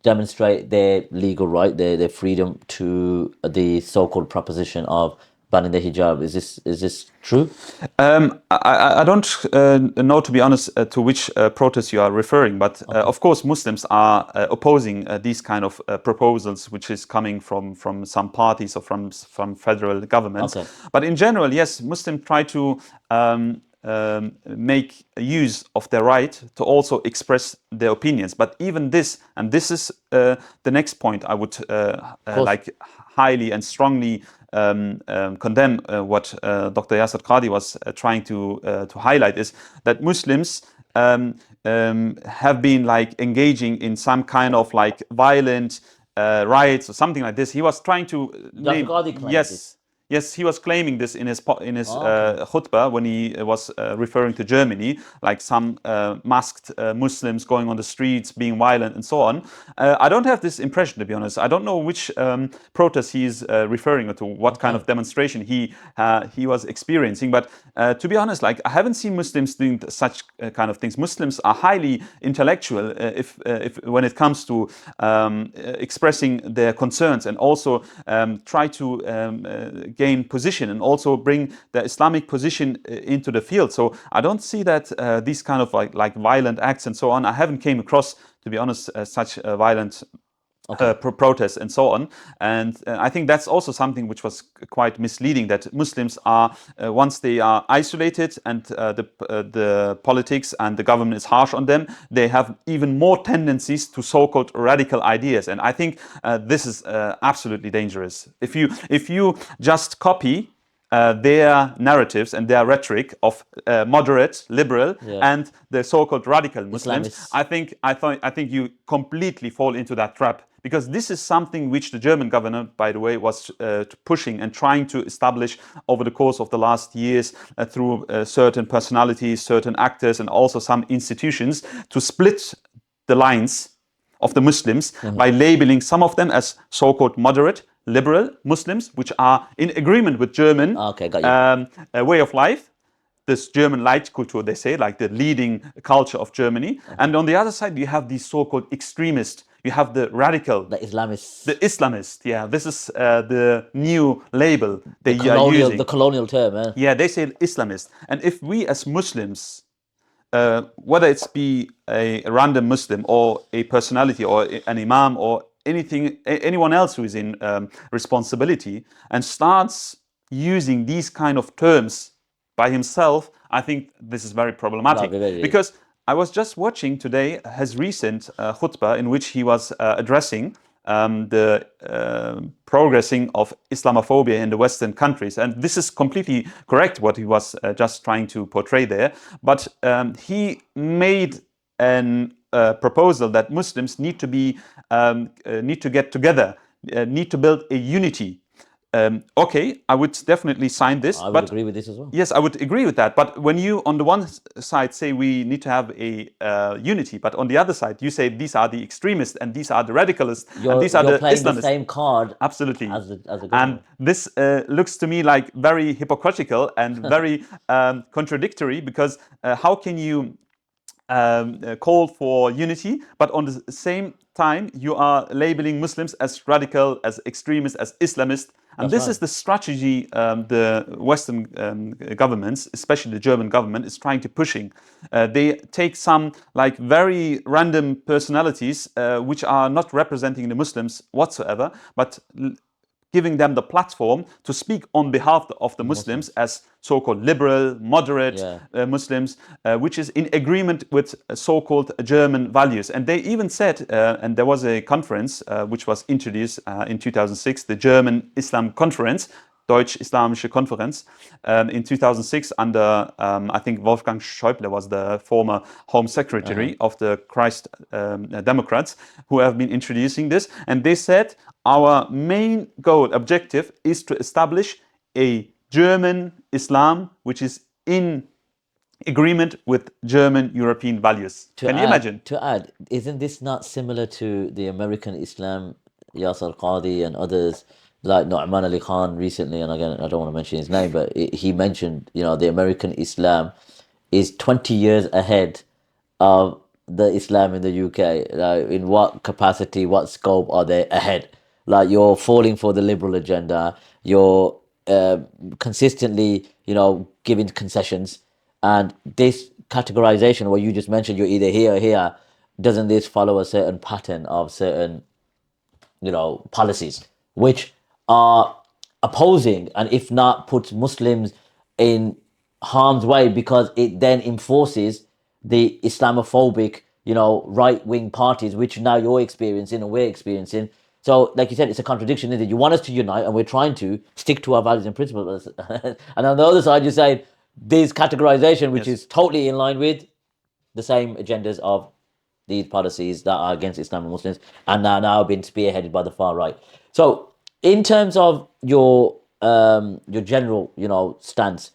[SPEAKER 2] demonstrate their legal right, their freedom to the so-called proposition of banning the hijab. Is this true?
[SPEAKER 1] I don't know, to be honest, to which protest you are referring, but of course Muslims are opposing these kind of proposals, which is coming from some parties or from federal governments. But in general, yes, Muslims try to make use of their right to also express their opinions. But even this, and this is the next point I would like highly and strongly condemn what Dr. Yasir Qadhi was trying to highlight, is that Muslims have been like engaging in some kind of like violent riots or something like this. He was trying to name, Yes, he was claiming this in his khutbah when he was referring to Germany, like some masked Muslims going on the streets, being violent and so on. I don't have this impression, to be honest. I don't know which protest he is referring to, what kind of demonstration he was experiencing. But to be honest, like I haven't seen Muslims doing such kind of things. Muslims are highly intellectual if when it comes to expressing their concerns, and also try to gain position and also bring the Islamic position into the field. So I don't see that these kind of like violent acts and so on. I haven't came across, to be honest, such violent protests and so on. And I think that's also something which was quite misleading, that Muslims are, once they are isolated and the politics and the government is harsh on them, they have even more tendencies to so-called radical ideas. And I think this is absolutely dangerous. If you just copy their narratives and their rhetoric of moderate, liberal, and the so-called radical Muslims, I think you completely fall into that trap. Because this is something which the German government, by the way, was pushing and trying to establish over the course of the last years through certain personalities, certain actors, and also some institutions, to split the lines of the Muslims by labeling some of them as so-called moderate liberal Muslims, which are in agreement with German
[SPEAKER 2] Okay, got you.
[SPEAKER 1] way of life. This German Leitkultur, they say, like the leading culture of Germany. And on the other side, you have these so-called extremists. You have the radical,
[SPEAKER 2] The Islamists.
[SPEAKER 1] the Islamist. Yeah, this is the new label they
[SPEAKER 2] the
[SPEAKER 1] are using.
[SPEAKER 2] The colonial term, eh?
[SPEAKER 1] Yeah, they say Islamist. And if we as Muslims, whether it's be a random Muslim or a personality or an imam or anyone else who is in responsibility and starts using these kind of terms by himself, I think this is very problematic.
[SPEAKER 2] Very.
[SPEAKER 1] Because I was just watching today his recent khutbah in which he was addressing the progressing of Islamophobia in the Western countries. And this is completely correct what he was just trying to portray there. But he made an proposal that Muslims need to get together, need to build a unity. Okay, I would definitely sign this.
[SPEAKER 2] I would agree with this as well.
[SPEAKER 1] Yes, I would agree with that. But when you, on the one side, say we need to have a unity, but on the other side, you say these are the extremists and these are the radicalists and these are the
[SPEAKER 2] playing
[SPEAKER 1] Islamists.
[SPEAKER 2] the same card.
[SPEAKER 1] Absolutely.
[SPEAKER 2] As a
[SPEAKER 1] and
[SPEAKER 2] government.
[SPEAKER 1] this looks to me like very hypocritical and very contradictory, because how can you call for unity, but on the same time you are labeling Muslims as radical, as extremists, as Islamist. And this is the strategy the Western governments, especially the German government, is trying to pushing. They take some like very random personalities which are not representing the Muslims whatsoever, but giving them the platform to speak on behalf of the Muslims as so-called liberal, moderate Muslims, which is in agreement with so-called German values. And they even said, and there was a conference which was introduced in 2006, the German Islam Conference, Deutsch-Islamische Konferenz, in 2006 under, I think Wolfgang Schäuble was the former Home Secretary of the Christ Democrats, who have been introducing this. And they said, our main goal, objective, is to establish a German Islam which is in agreement with German European values. Can you imagine?
[SPEAKER 2] To add, isn't this not similar to the American Islam, Yasir Qadhi and others, like Nu'man Ali Khan recently, and again, I don't want to mention his name, but he mentioned, the American Islam is 20 years ahead of the Islam in the UK. Like, in what capacity, what scope are they ahead? Like, you're falling for the liberal agenda, you're consistently, giving concessions, and this categorization, what you just mentioned, you're either here or here, doesn't this follow a certain pattern of certain, policies, which are opposing, and if not, puts Muslims in harm's way, because it then enforces the Islamophobic, right-wing parties, which now you're experiencing and we're experiencing. So, like you said, it's a contradiction, isn't it? You want us to unite, and we're trying to stick to our values and principles. And on the other side, you're saying this categorization, which is totally in line with the same agendas of these policies that are against Islam and Muslims, and are now being spearheaded by the far right. So, in terms of your general, stance,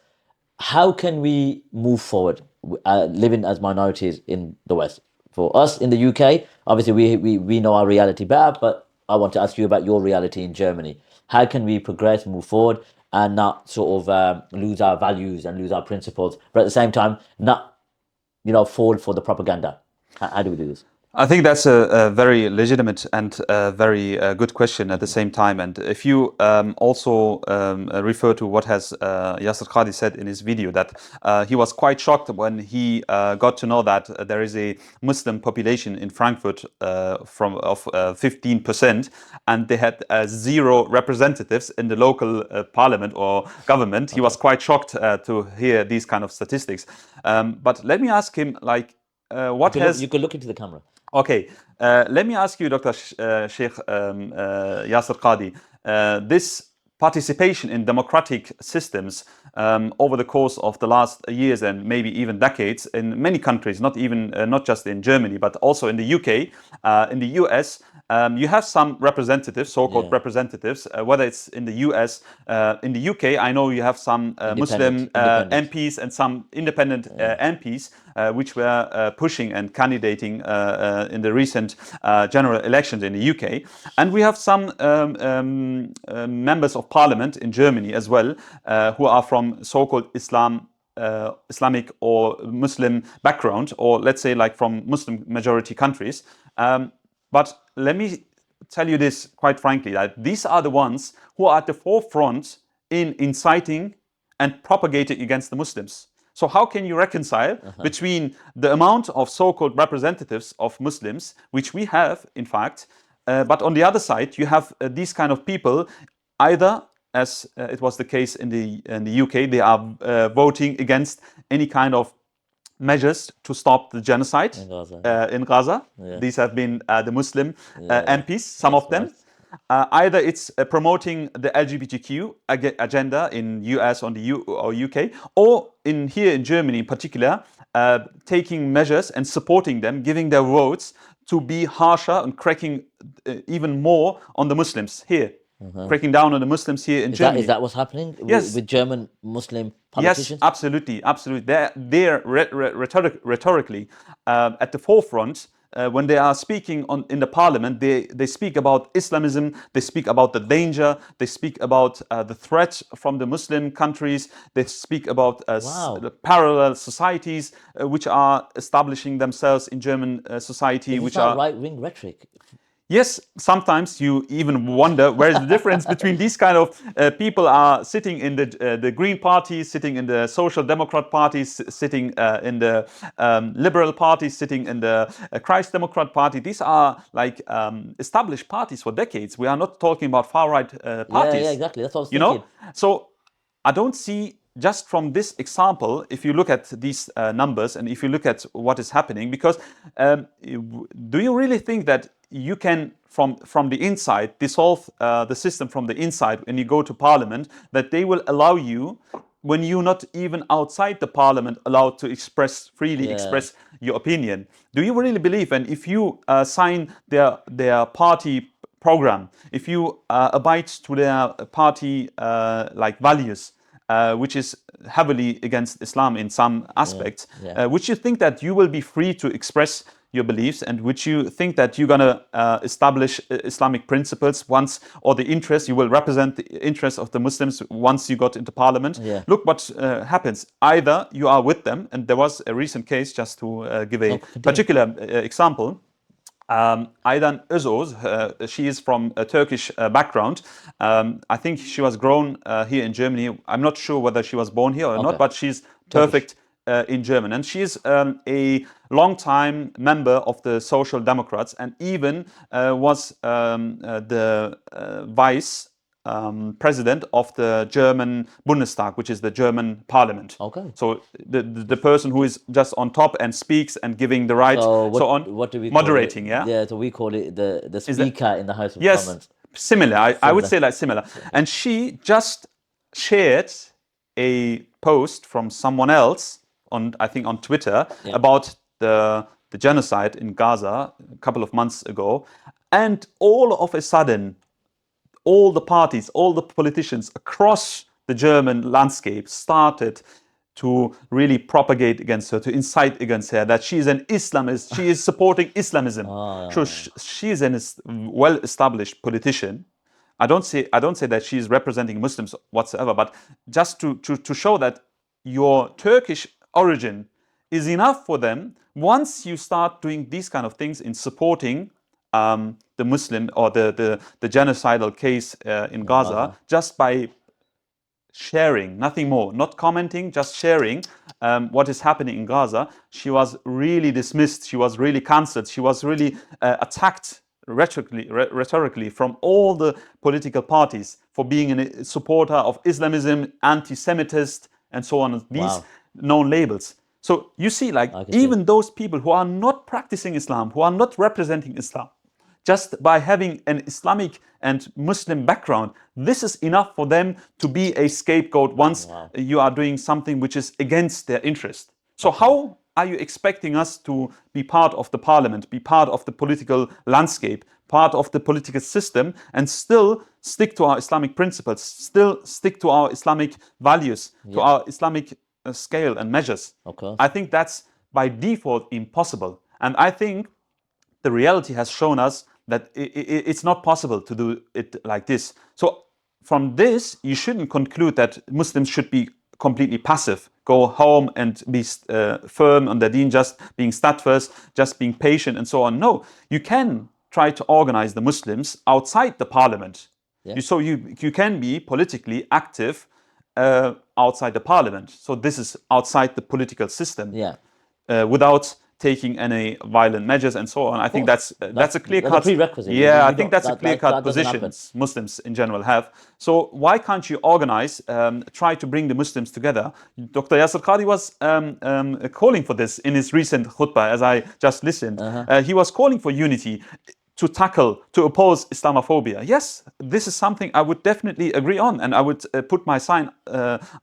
[SPEAKER 2] how can we move forward living as minorities in the West? For us in the UK, obviously we know our reality better, but I want to ask you about your reality in Germany. How can we progress, move forward, and not sort of lose our values and lose our principles, but at the same time not, fall for the propaganda? How do we do this?
[SPEAKER 1] I think that's a very legitimate and very good question at the same time. And if you also refer to what has Yasir Qadhi said in his video, that he was quite shocked when he got to know that there is a Muslim population in Frankfurt of 15%, and they had 0 representatives in the local parliament or government. He was quite shocked to hear these kind of statistics. But let me ask him, like,
[SPEAKER 2] you could look into the camera.
[SPEAKER 1] Okay, let me ask you, Dr. Sheikh Yasir Qadhi, this participation in democratic systems over the course of the last years and maybe even decades in many countries, not just in Germany, but also in the UK, in the US, You have some representatives, so-called representatives, whether it's in the US, in the UK, I know you have some Muslim
[SPEAKER 2] Independent.
[SPEAKER 1] MPs and some independent MPs which were pushing and candidating in the recent general elections in the UK. And we have some members of parliament in Germany as well, who are from so-called Islamic or Muslim background, or let's say like from Muslim majority countries. But let me tell you this quite frankly, that these are the ones who are at the forefront in inciting and propagating against the Muslims. So how can you reconcile between the amount of so-called representatives of Muslims, which we have, in fact, but on the other side, you have these kind of people, either, as it was the case in the UK, they are voting against any kind of measures to stop the genocide in Gaza. These have been the Muslim MPs, some of them. Either it's promoting the LGBTQ agenda in US or UK, or here in Germany in particular, taking measures and supporting them, giving their votes to be harsher and cracking even more on the Muslims here. Cracking down on the Muslims here in Germany.
[SPEAKER 2] Is that what's happening with German Muslim politicians?
[SPEAKER 1] Yes, absolutely. They're rhetorically at the forefront. When they are speaking in the parliament, they speak about Islamism, they speak about the danger, they speak about the threat from the Muslim countries, they speak about the parallel societies which are establishing themselves in German society.
[SPEAKER 2] Which are right-wing rhetoric.
[SPEAKER 1] Yes, sometimes you even wonder where is the difference between these kind of people are sitting in the Green Party, sitting in the Social Democrat Party, sitting in the Liberal Party, sitting in the Christ Democrat Party. These are like established parties for decades. We are not talking about far-right parties.
[SPEAKER 2] Yeah, exactly. That's what I was thinking.
[SPEAKER 1] So I don't see, just from this example, if you look at these numbers and if you look at what is happening, because do you really think that you can, from the inside, dissolve the system from the inside when you go to parliament, that they will allow you, when you're not even outside the parliament, allowed to freely express your opinion? Do you really believe, and if you sign their party program, if you abide to their party like values, which is heavily against Islam in some aspects, which you think that you will be free to express your beliefs, and which you think that you're going to establish Islamic principles once, or the interest, you will represent the interests of the Muslims once you got into parliament. Look what happens. Either you are with them, and there was a recent case, just to give a particular example. Aydan Özoğuz, she is from a Turkish background. I think she was grown here in Germany. I'm not sure whether she was born here or not, but she's perfect in German. And she is a long-time member of the Social Democrats, and even was the vice president of the German Bundestag, which is the German parliament. So the person who is just on top and speaks and giving the right,
[SPEAKER 2] what do we
[SPEAKER 1] moderating,
[SPEAKER 2] call it? Yeah, so we call it the speaker in the House of Commons.
[SPEAKER 1] Similar. I would say like similar. And she just shared a post from someone else I think on Twitter about the genocide in Gaza a couple of months ago, and all of a sudden, all the parties, all the politicians across the German landscape started to really propagate against her, to incite against her, that she is an Islamist, she is supporting Islamism. So she is a well-established politician. I don't say that she is representing Muslims whatsoever, but just to show that your Turkish origin is enough for them. Once you start doing these kind of things in supporting the Muslim or the genocidal case in Gaza, just by sharing, nothing more, not commenting, just sharing what is happening in Gaza, she was really dismissed, she was really cancelled, she was really attacked rhetorically from all the political parties for being a supporter of Islamism, anti-Semitist, and so on. These known labels. So you see, like, even those people who are not practicing Islam, who are not representing Islam, just by having an Islamic and Muslim background, this is enough for them to be a scapegoat once you are doing something which is against their interest. So how are you expecting us to be part of the parliament, be part of the political landscape, part of the political system, and still stick to our Islamic principles, still stick to our Islamic values, to our Islamic scale and measures?
[SPEAKER 2] Of course.
[SPEAKER 1] I think that's by default impossible. And I think the reality has shown us that it's not possible to do it like this. So from this, you shouldn't conclude that Muslims should be completely passive, go home and be firm on their deen, just being steadfast, just being patient and so on. No, you can try to organize the Muslims outside the parliament.
[SPEAKER 2] Yeah.
[SPEAKER 1] So you can be politically active outside the parliament. So this is outside the political system.
[SPEAKER 2] Yeah.
[SPEAKER 1] Without taking any violent measures and so on. I think that's a clear-cut...
[SPEAKER 2] That's a prerequisite.
[SPEAKER 1] Yeah, I think that's a clear-cut position Muslims in general have. So why can't you organize, try to bring the Muslims together? Dr. Yasir Qadhi was calling for this in his recent khutbah, as I just listened. He was calling for unity to oppose Islamophobia. Yes, this is something I would definitely agree on, and I would put my sign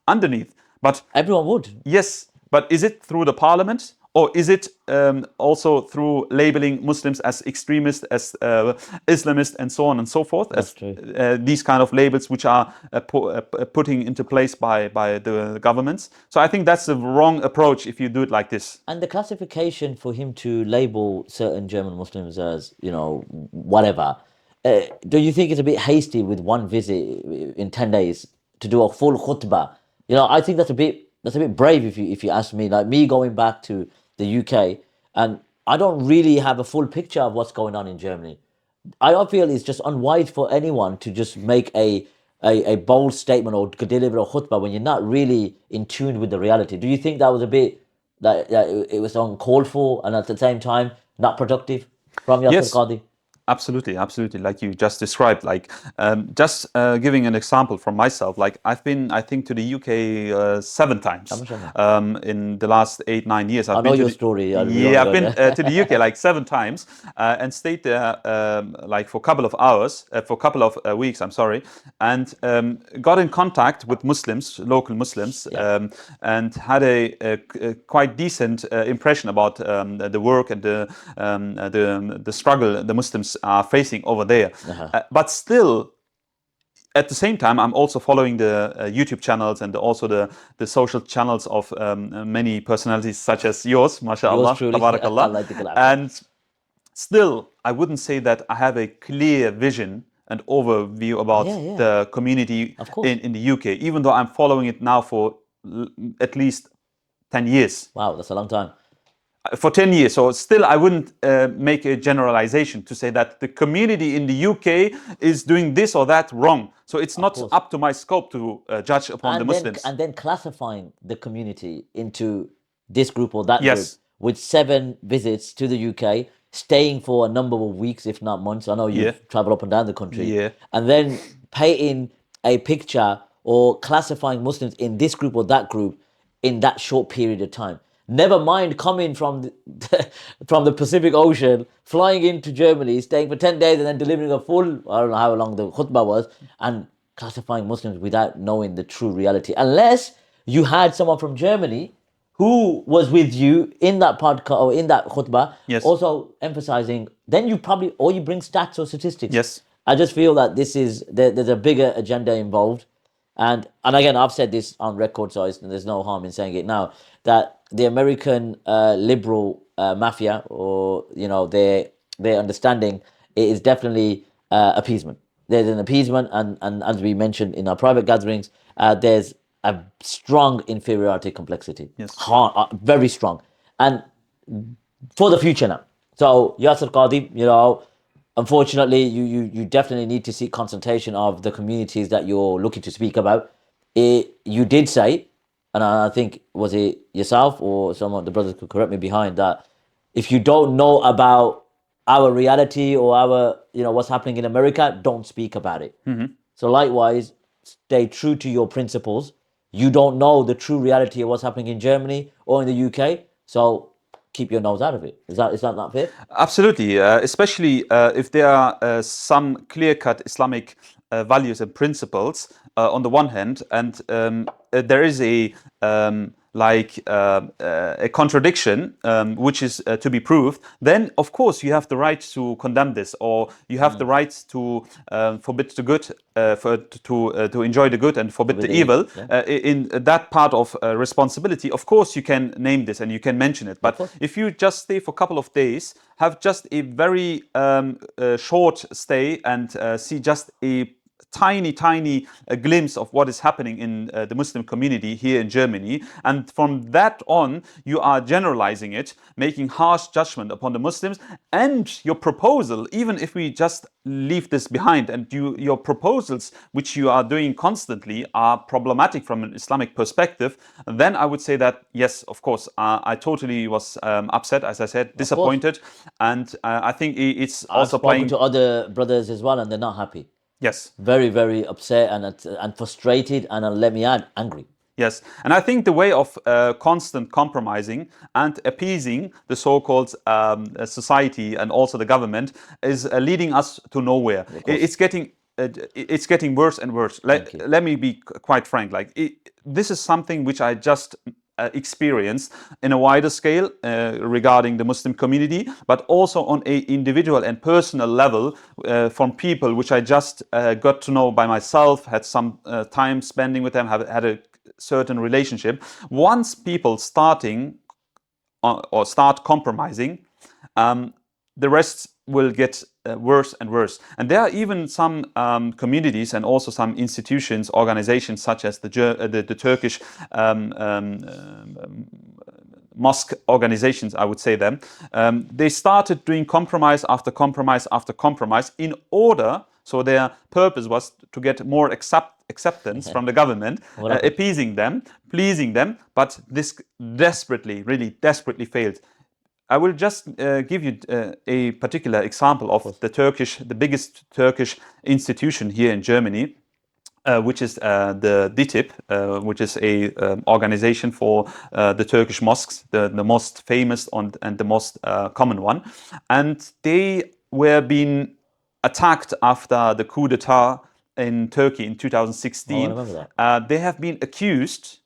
[SPEAKER 1] underneath. But
[SPEAKER 2] everyone would.
[SPEAKER 1] Yes, but is it through the parliament? Or is it also through labeling Muslims as extremists, as Islamists, and so on and so forth?
[SPEAKER 2] That's true.
[SPEAKER 1] These kind of labels which are putting into place by the governments. So I think that's the wrong approach if you do it like this.
[SPEAKER 2] And the classification for him to label certain German Muslims as, whatever, do you think it's a bit hasty with one visit in 10 days to do a full khutbah? I think that's a bit brave if you ask me. Like me going back to the UK, and I don't really have a full picture of what's going on in Germany. I feel it's just unwise for anyone to just make a bold statement or deliver a khutbah when you're not really in tune with the reality. Do you think that was a bit that it was uncalled for and at the same time not productive from Yasir Qadhi?
[SPEAKER 1] Absolutely, like you just described. Just giving an example from myself, I've been, I think, to the UK 7 times in the last 8-9 years.
[SPEAKER 2] I know your story.
[SPEAKER 1] I've been to the UK 7 times and stayed there for a couple of hours, for a couple of weeks, and got in contact with Muslims, local Muslims, and had a quite decent impression about the work and the struggle the Muslims are facing over there. But still, at the same time, I'm also following the YouTube channels and also the social channels of many personalities such as yours, mashallah, tabarakallah. And still, I wouldn't say that I have a clear vision and overview about the community in the UK, even though I'm following it now for at least 10 years.
[SPEAKER 2] Wow, that's a long time.
[SPEAKER 1] For 10 years. So still, I wouldn't make a generalization to say that the community in the UK is doing this or that wrong. So it's not up to my scope to judge upon the Muslims.
[SPEAKER 2] And then classifying the community into this group or that group with 7 visits to the UK, staying for a number of weeks, if not months. I know you've traveled up and down the country. And then painting a picture or classifying Muslims in this group or that group in that short period of time. Never mind coming from the Pacific Ocean, flying into Germany, staying for 10 days and then delivering a full, I don't know how long the khutbah was, and classifying Muslims without knowing the true reality. Unless you had someone from Germany who was with you in that podcast or in that khutbah, also emphasizing, then you probably, or you bring stats or statistics. I just feel that there's a bigger agenda involved. And again, I've said this on record, so there's no harm in saying it now, that the American liberal mafia, or their understanding, is definitely appeasement. There's an appeasement, and as we mentioned in our private gatherings, there's a strong inferiority complexity. Very strong, and for the future now. So Yasir Qadhi, unfortunately, you definitely need to seek consultation of the communities that you're looking to speak about. You did say, and I think, was it yourself or some of the brothers could correct me behind that, if you don't know about our reality or our, what's happening in America, don't speak about it. So likewise, stay true to your principles. You don't know the true reality of what's happening in Germany or in the UK, so keep your nose out of it. Is that not fair?
[SPEAKER 1] Absolutely, especially if there are some clear-cut Islamic values and principles on the one hand, and there is a like a contradiction which is to be proved, then of course you have the right to condemn this, or you have the right to forbid the good, to enjoy the good and forbid the evil. In that part of responsibility, of course you can name this and you can mention it. But if you just stay for a couple of days, have just a very short stay, and see just a tiny glimpse of what is happening in the Muslim community here in Germany, and from that on you are generalizing it, making harsh judgment upon the Muslims, and your proposal, even if we just leave this behind, and your proposals which you are doing constantly are problematic from an Islamic perspective, then I would say that yes, of course, I totally was upset, as I said, disappointed, and I think it's also
[SPEAKER 2] I've spoken
[SPEAKER 1] playing
[SPEAKER 2] to other brothers as well, and they're not happy.
[SPEAKER 1] Yes.
[SPEAKER 2] Very upset and frustrated, and let me add, angry.
[SPEAKER 1] Yes, and I think the way of constant compromising and appeasing the so-called society and also the government is leading us to nowhere. It's getting worse and worse. Let me be quite frank. This is something which I just experienced in a wider scale regarding the Muslim community, but also on a individual and personal level from people which I just got to know by myself, had some time spending with them, had a certain relationship. Once people start compromising, the rest will get worse and worse. And there are even some communities and also some institutions, organizations such as the Turkish mosque organizations, I would say them. They started doing compromise after compromise after compromise in order. So their purpose was to get more acceptance from the government, appeasing them, pleasing them, but this really desperately failed. I will just give you a particular example of the biggest Turkish institution here in Germany, which is the DİTİB, which is a organization for the Turkish mosques, the most famous and the most common one. And they were being attacked after the coup d'etat in Turkey in 2016.
[SPEAKER 2] I remember that.
[SPEAKER 1] They have been accused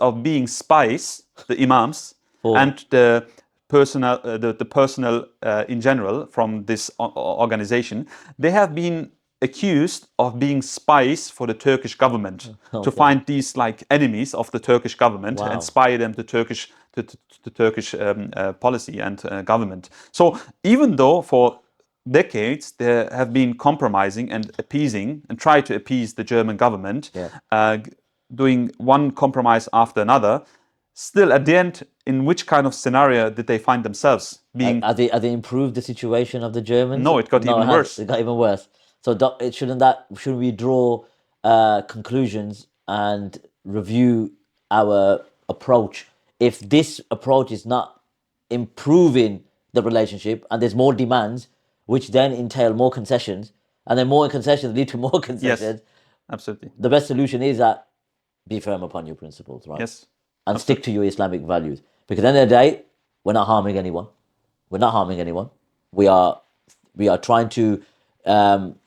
[SPEAKER 1] of being spies, the imams, and the personnel in general from this organization. They have been accused of being spies for the Turkish government, to find these like enemies of the Turkish government and spy them to Turkish policy and government. So even though for decades they have been compromising and appeasing and try to appease the German government, doing one compromise after another, still at the end, in which kind of scenario did they find themselves being?
[SPEAKER 2] Are they improved the situation of the Germans?
[SPEAKER 1] No, it got even worse.
[SPEAKER 2] It got even worse. So shouldn't we draw conclusions and review our approach? If this approach is not improving the relationship, and there's more demands, which then entail more concessions, and then more concessions lead to more concessions.
[SPEAKER 1] Yes, absolutely.
[SPEAKER 2] The best solution is that be firm upon your principles, right?
[SPEAKER 1] Yes.
[SPEAKER 2] And stick to your Islamic values. Because at the end of the day, we're not harming anyone. We're not harming anyone. We are trying to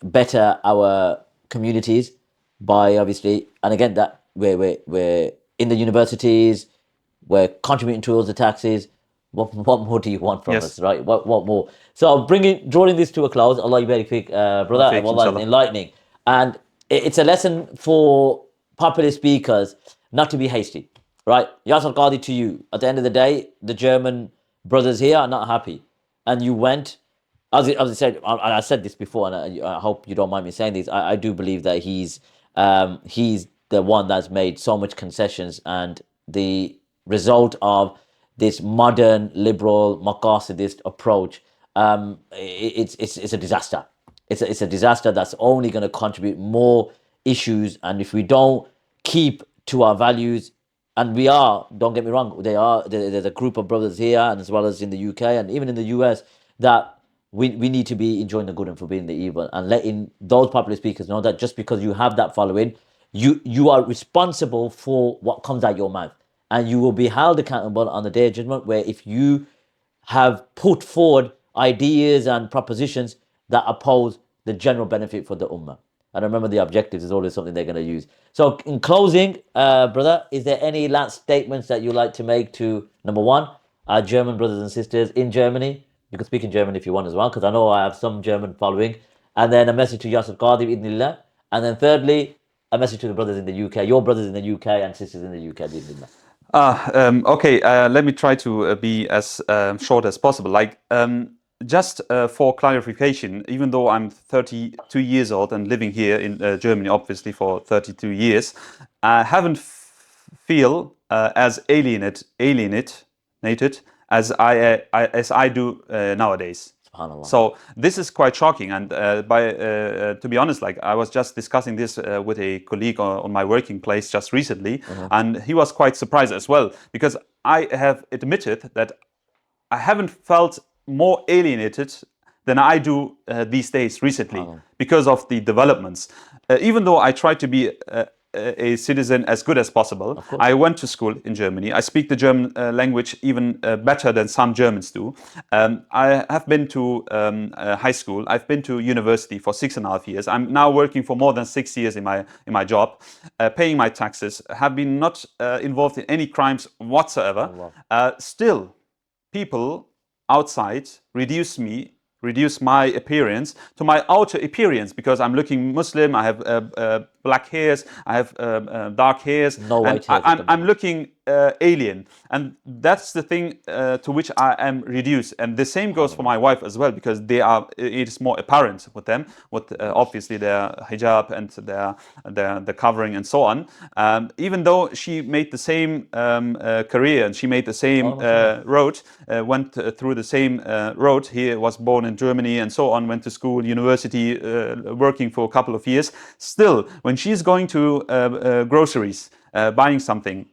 [SPEAKER 2] better our communities by obviously, and again, that we're in the universities, we're contributing towards the taxes. What more do you want from us, right? What more? So drawing this to a close, Allah very quick, brother, Allah is enlightening. And it's a lesson for popular speakers not to be hasty, right? Yasir Qadhi, to you, at the end of the day, the German brothers here are not happy. And you went, as I said, and I said this before, and I hope you don't mind me saying this, I do believe that he's the one that's made so much concessions, and the result of this modern liberal Maqasidist approach, it's a disaster. It's a disaster that's only going to contribute more issues. And if we don't keep to our values, and we are, don't get me wrong, there's a group of brothers here, and as well as in the UK and even in the US, that we need to be enjoying the good and forbidding the evil, and letting those popular speakers know that just because you have that following, you are responsible for what comes out your mouth. And you will be held accountable on the Day of Judgment, where if you have put forward ideas and propositions that oppose the general benefit for the Ummah. And remember, the objectives is always something they're going to use. So, in closing, brother, is there any last statements that you like to make to, number one, our German brothers and sisters in Germany? You can speak in German if you want as well, because I know I have some German following. And then a message to Yasir Qadhi, idnillah. And then thirdly, a message to the brothers in the UK, your brothers in the UK and sisters in the UK, idnillah.
[SPEAKER 1] Okay, let me try to be as short as possible. Just for clarification, even though I'm 32 years old and living here in Germany, obviously for 32 years, I haven't feel as alienated as I do nowadays.
[SPEAKER 2] SubhanAllah.
[SPEAKER 1] So this is quite shocking, and to be honest, like I was just discussing this with a colleague on my working place just recently, and he was quite surprised as well, because I have admitted that I haven't felt more alienated than I do these days recently because of the developments. Even though I try to be a citizen as good as possible. I went to school in Germany. I speak the German language even better than some Germans do. I have been to high school. I've been to university for 6.5 years. I'm now working for more than 6 years in my job, paying my taxes, have been not involved in any crimes whatsoever. Still, people outside reduce my appearance to my outer appearance, because I'm looking Muslim, I have black hairs, I have dark hairs,
[SPEAKER 2] no
[SPEAKER 1] and
[SPEAKER 2] white hairs
[SPEAKER 1] I'm looking alien, and that's the thing to which I am reduced. And the same goes for my wife as well, because it is more apparent with them, with obviously their hijab and their covering and so on. Even though she made the same career and she made the same road, went through the same road. He was born in Germany and so on, went to school, university, working for a couple of years. Still, when she's going to groceries, buying something,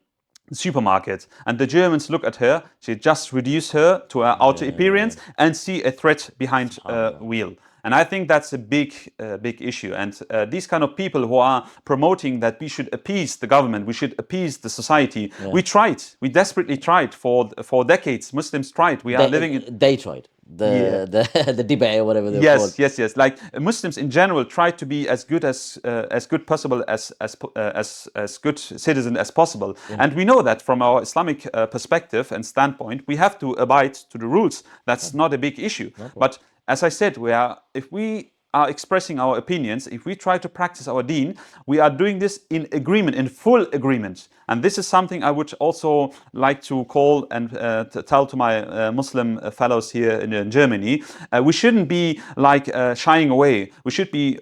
[SPEAKER 1] supermarket, and the Germans look at her, she just reduce her to her outer appearance and see a threat behind a wheel. And I think that's a big issue. And these kind of people who are promoting that we should appease the government, we should appease the society. We desperately tried for decades. Muslims tried.
[SPEAKER 2] They tried. The debate or whatever they're called.
[SPEAKER 1] Yes. Like Muslims in general try to be as good possible as good citizen as possible. And we know that from our Islamic perspective and standpoint, we have to abide to the rules. That's not a big issue. But as I said, if we are expressing our opinions, if we try to practice our deen, we are doing this in agreement, in full agreement. And this is something I would also like to call and to tell to my Muslim fellows here in Germany. We shouldn't be like shying away. We should be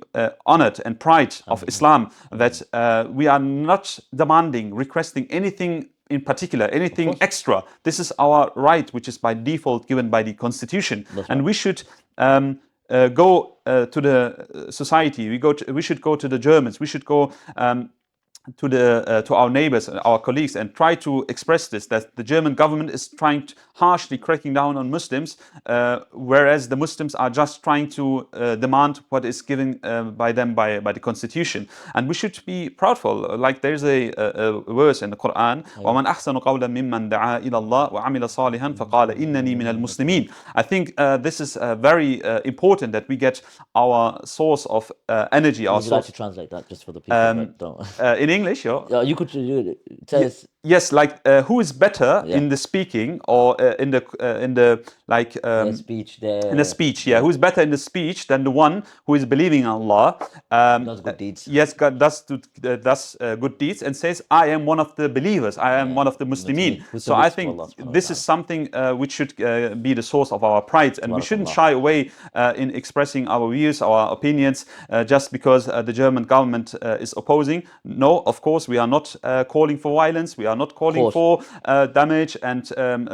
[SPEAKER 1] honored and pride of Islam that we are not demanding, requesting anything in particular, anything extra. This is our right, which is by default given by the Constitution. And we should go to the society. We should go to the Germans. We should go to our neighbors, our colleagues, and try to express this, that the German government is harshly cracking down on Muslims, whereas the Muslims are just trying to demand what is given by them by the Constitution. And we should be proudful. Like there's a verse in the Quran, وَمَنْ أَحْسَنُ قَوْلًا مِمَّنْ دَعَا إِلَى اللَّهِ وَعَمِلَ صَالِحًا فَقَالَ إِنَّنِي مِنَ الْمُسْلِمِينَ. I think this is very important, that we get our source of energy.
[SPEAKER 2] Would you like to translate that just for the people that don't?
[SPEAKER 1] In English,
[SPEAKER 2] you could tell us.
[SPEAKER 1] Yes, like who is better in the speaking or in the
[SPEAKER 2] speech there.
[SPEAKER 1] In the speech, who is better in the speech than the one who is believing in Allah?
[SPEAKER 2] Does good deeds.
[SPEAKER 1] Yes, God does good deeds and says, I am one of the believers. I am one of the Muslimin. So I think this is something which should be the source of our pride, and we shouldn't shy away in expressing our views, our opinions, just because the German government is opposing. No, of course, we are not calling for violence. We are not calling for damage and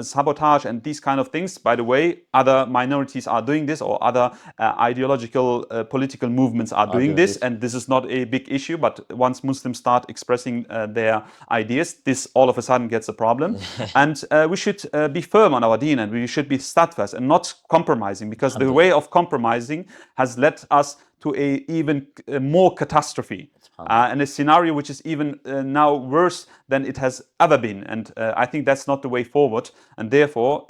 [SPEAKER 1] sabotage and these kind of things. By the way, other minorities are doing this, or other ideological political movements are doing this, and this is not a big issue. But once Muslims start expressing their ideas, this all of a sudden gets a problem. And we should be firm on our deen, and we should be steadfast and not compromising, because the way of compromising has led us to a even more catastrophe, and a scenario which is even now worse than it has ever been. And I think that's not the way forward. And therefore,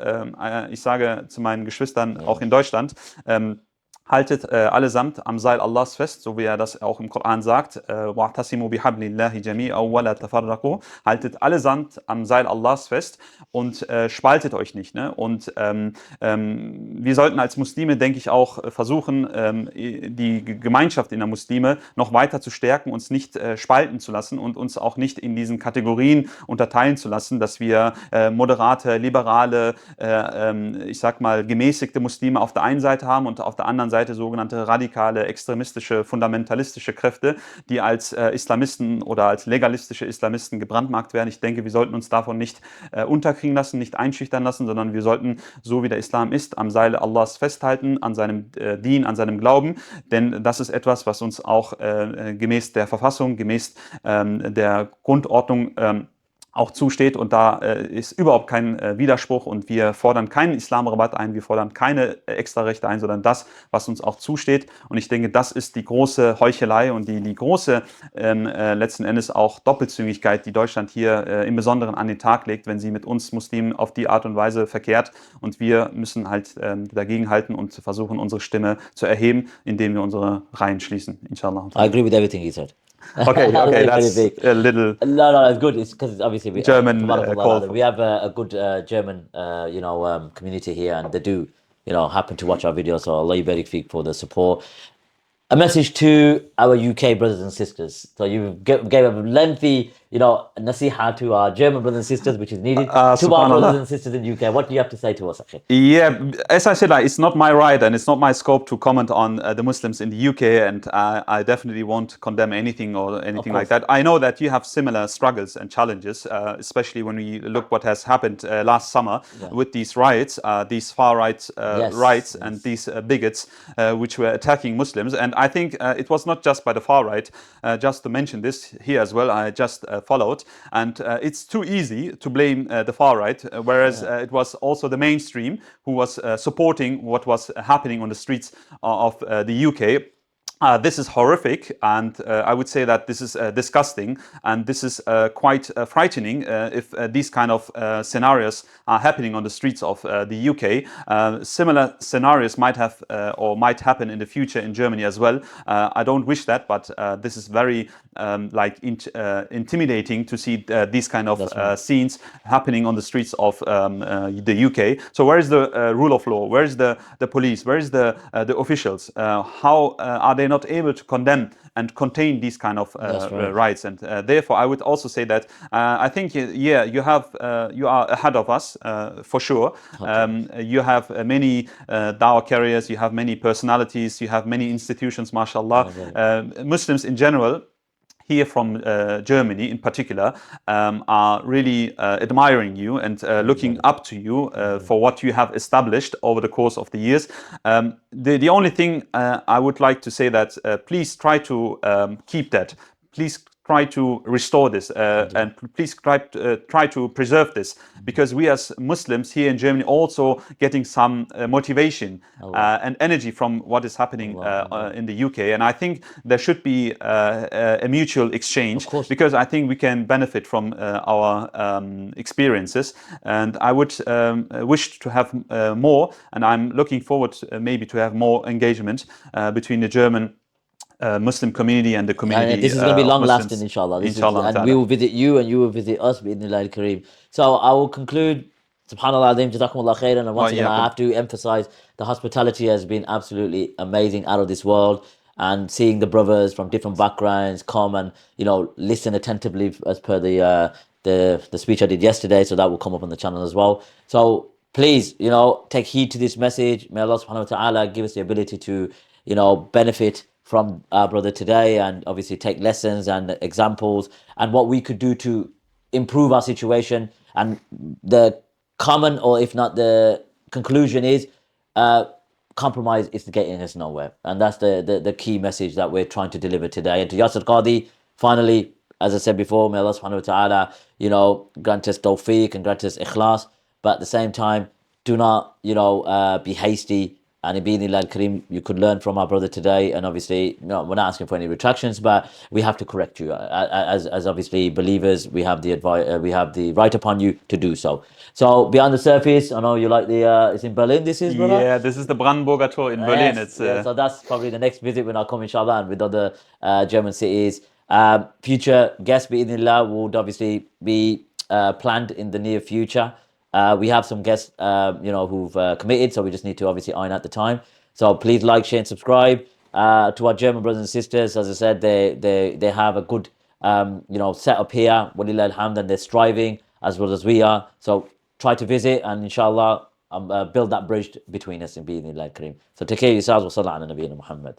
[SPEAKER 1] ich sage zu meinen Geschwistern auch in Deutschland, haltet allesamt am Seil Allahs fest, so wie er das auch im Koran sagt, وَاعْتَصِمُوا بِحَبْلِ اللَّهِ جَمِيعًا وَلَا تَفَرَّقُوا, haltet allesamt am Seil Allahs fest und spaltet euch nicht. Ne? Und wir sollten als Muslime, denke ich, auch versuchen, die Gemeinschaft in der Muslime noch weiter zu stärken, uns nicht spalten zu lassen und uns auch nicht in diesen Kategorien unterteilen zu lassen, dass wir moderate, liberale, ich sag mal gemäßigte Muslime auf der einen Seite haben und auf der anderen Seite sogenannte radikale, extremistische, fundamentalistische Kräfte, die als Islamisten oder als legalistische Islamisten gebrandmarkt werden. Ich denke, wir sollten uns davon nicht unterkriegen lassen, nicht einschüchtern lassen, sondern wir sollten, so wie der Islam ist, am Seil Allahs festhalten, an seinem Dien, an seinem Glauben, denn das ist etwas, was uns auch gemäß der Verfassung, gemäß der Grundordnung auch zusteht, und da ist überhaupt kein Widerspruch, und wir fordern keinen Islamrabatt ein, wir fordern keine Extrarechte ein, sondern das, was uns auch zusteht, und ich denke, das ist die große Heuchelei und die große letzten Endes auch Doppelzüngigkeit, die Deutschland hier im Besonderen an den Tag legt, wenn sie mit uns Muslimen auf die Art und Weise verkehrt, und wir müssen halt dagegen halten und versuchen, unsere Stimme zu erheben, indem wir unsere Reihen schließen, inshallah.
[SPEAKER 2] I agree with everything you said.
[SPEAKER 1] Okay, that's a little
[SPEAKER 2] No, it's good. It's because obviously
[SPEAKER 1] German
[SPEAKER 2] tabarakallah,
[SPEAKER 1] call.
[SPEAKER 2] we have a good German, community here, and they do, happen to watch our videos. So Allah barik feek for the support. A message to our UK brothers and sisters. So you gave a lengthy, nasiha to our German brothers and sisters, which is needed. To our brothers and sisters in UK, what do you have to say to us, actually?
[SPEAKER 1] Yeah, as I said, it's not my right and it's not my scope to comment on the Muslims in the UK, and I definitely won't condemn anything or anything like that. I know that you have similar struggles and challenges, especially when we look what has happened last summer with these riots, these far-right rights and these bigots which were attacking Muslims. And I think it was not just by the far-right, just to mention this here as well, I just followed. And it's too easy to blame the far-right, whereas it was also the mainstream who was supporting what was happening on the streets of the UK. This is horrific, and I would say that this is disgusting, and this is quite frightening if these kind of scenarios are happening on the streets of the UK. Similar scenarios might have or might happen in the future in Germany as well. I don't wish that, but this is very intimidating to see these kind of scenes happening on the streets of the UK. So where is the rule of law? Where is the police? Where is the officials? How are they not able to condemn and contain these kind of rights? And therefore, I would also say that I think you are ahead of us for sure. You have many dawah carriers, you have many personalities, you have many institutions, mashallah. Muslims in general, here from Germany in particular, are really admiring you and looking up to you for what you have established over the course of the years. The only thing I would like to say that please try to keep that. Please try to restore this and please try to preserve this, because we as Muslims here in Germany also getting some motivation and energy from what is happening in the UK, and I think there should be a mutual exchange, because I think we can benefit from our experiences, and I would wish to have more, and I'm looking forward maybe to have more engagement between the German Muslim community and the community.
[SPEAKER 2] This is going to be long lasting, inshallah. And we will visit you and you will visit us, bi'idhnillah al-kareem. So I will conclude. Subhanallah, jazakumullah khairan. And once again, I have to emphasize the hospitality has been absolutely amazing, out of this world. And seeing the brothers from different backgrounds come and, listen attentively as per the speech I did yesterday. So that will come up on the channel as well. So please, take heed to this message. May Allah subhanahu wa ta'ala give us the ability to, benefit from our brother today, and obviously take lessons and examples and what we could do to improve our situation. And the common, or if not the conclusion, is compromise is getting us nowhere, and that's the key message that we're trying to deliver today. And to Yasir Qadhi, finally, as I said before, may Allah subhanahu wa ta'ala grant us tawfiq and grant us ikhlas, but at the same time, do not be hasty And Ibn Kareem, you could learn from our brother today. And obviously, no, we're not asking for any retractions, but we have to correct you. As obviously believers, we have the we have the right upon you to do so. So beyond the surface, I know you like the. It's in Berlin. This is, brother.
[SPEAKER 1] Yeah, this is the Brandenburger Tor in Berlin.
[SPEAKER 2] Yes,
[SPEAKER 1] It's
[SPEAKER 2] yeah, so that's probably the next visit when I come, inshallah, and with other German cities. Future guests, bi'idhnillah, would obviously be planned in the near future. We have some guests, who've committed, so we just need to obviously iron out the time. So please like, share, and subscribe. To our German brothers and sisters, as I said, they have a good, setup here. Walillah alhamd, and they're striving as well as we are. So try to visit, and inshallah, build that bridge between us in bi'idhnillah kareem. So take care of yourselves. Wa sallallahu ala nabiyyina Muhammad.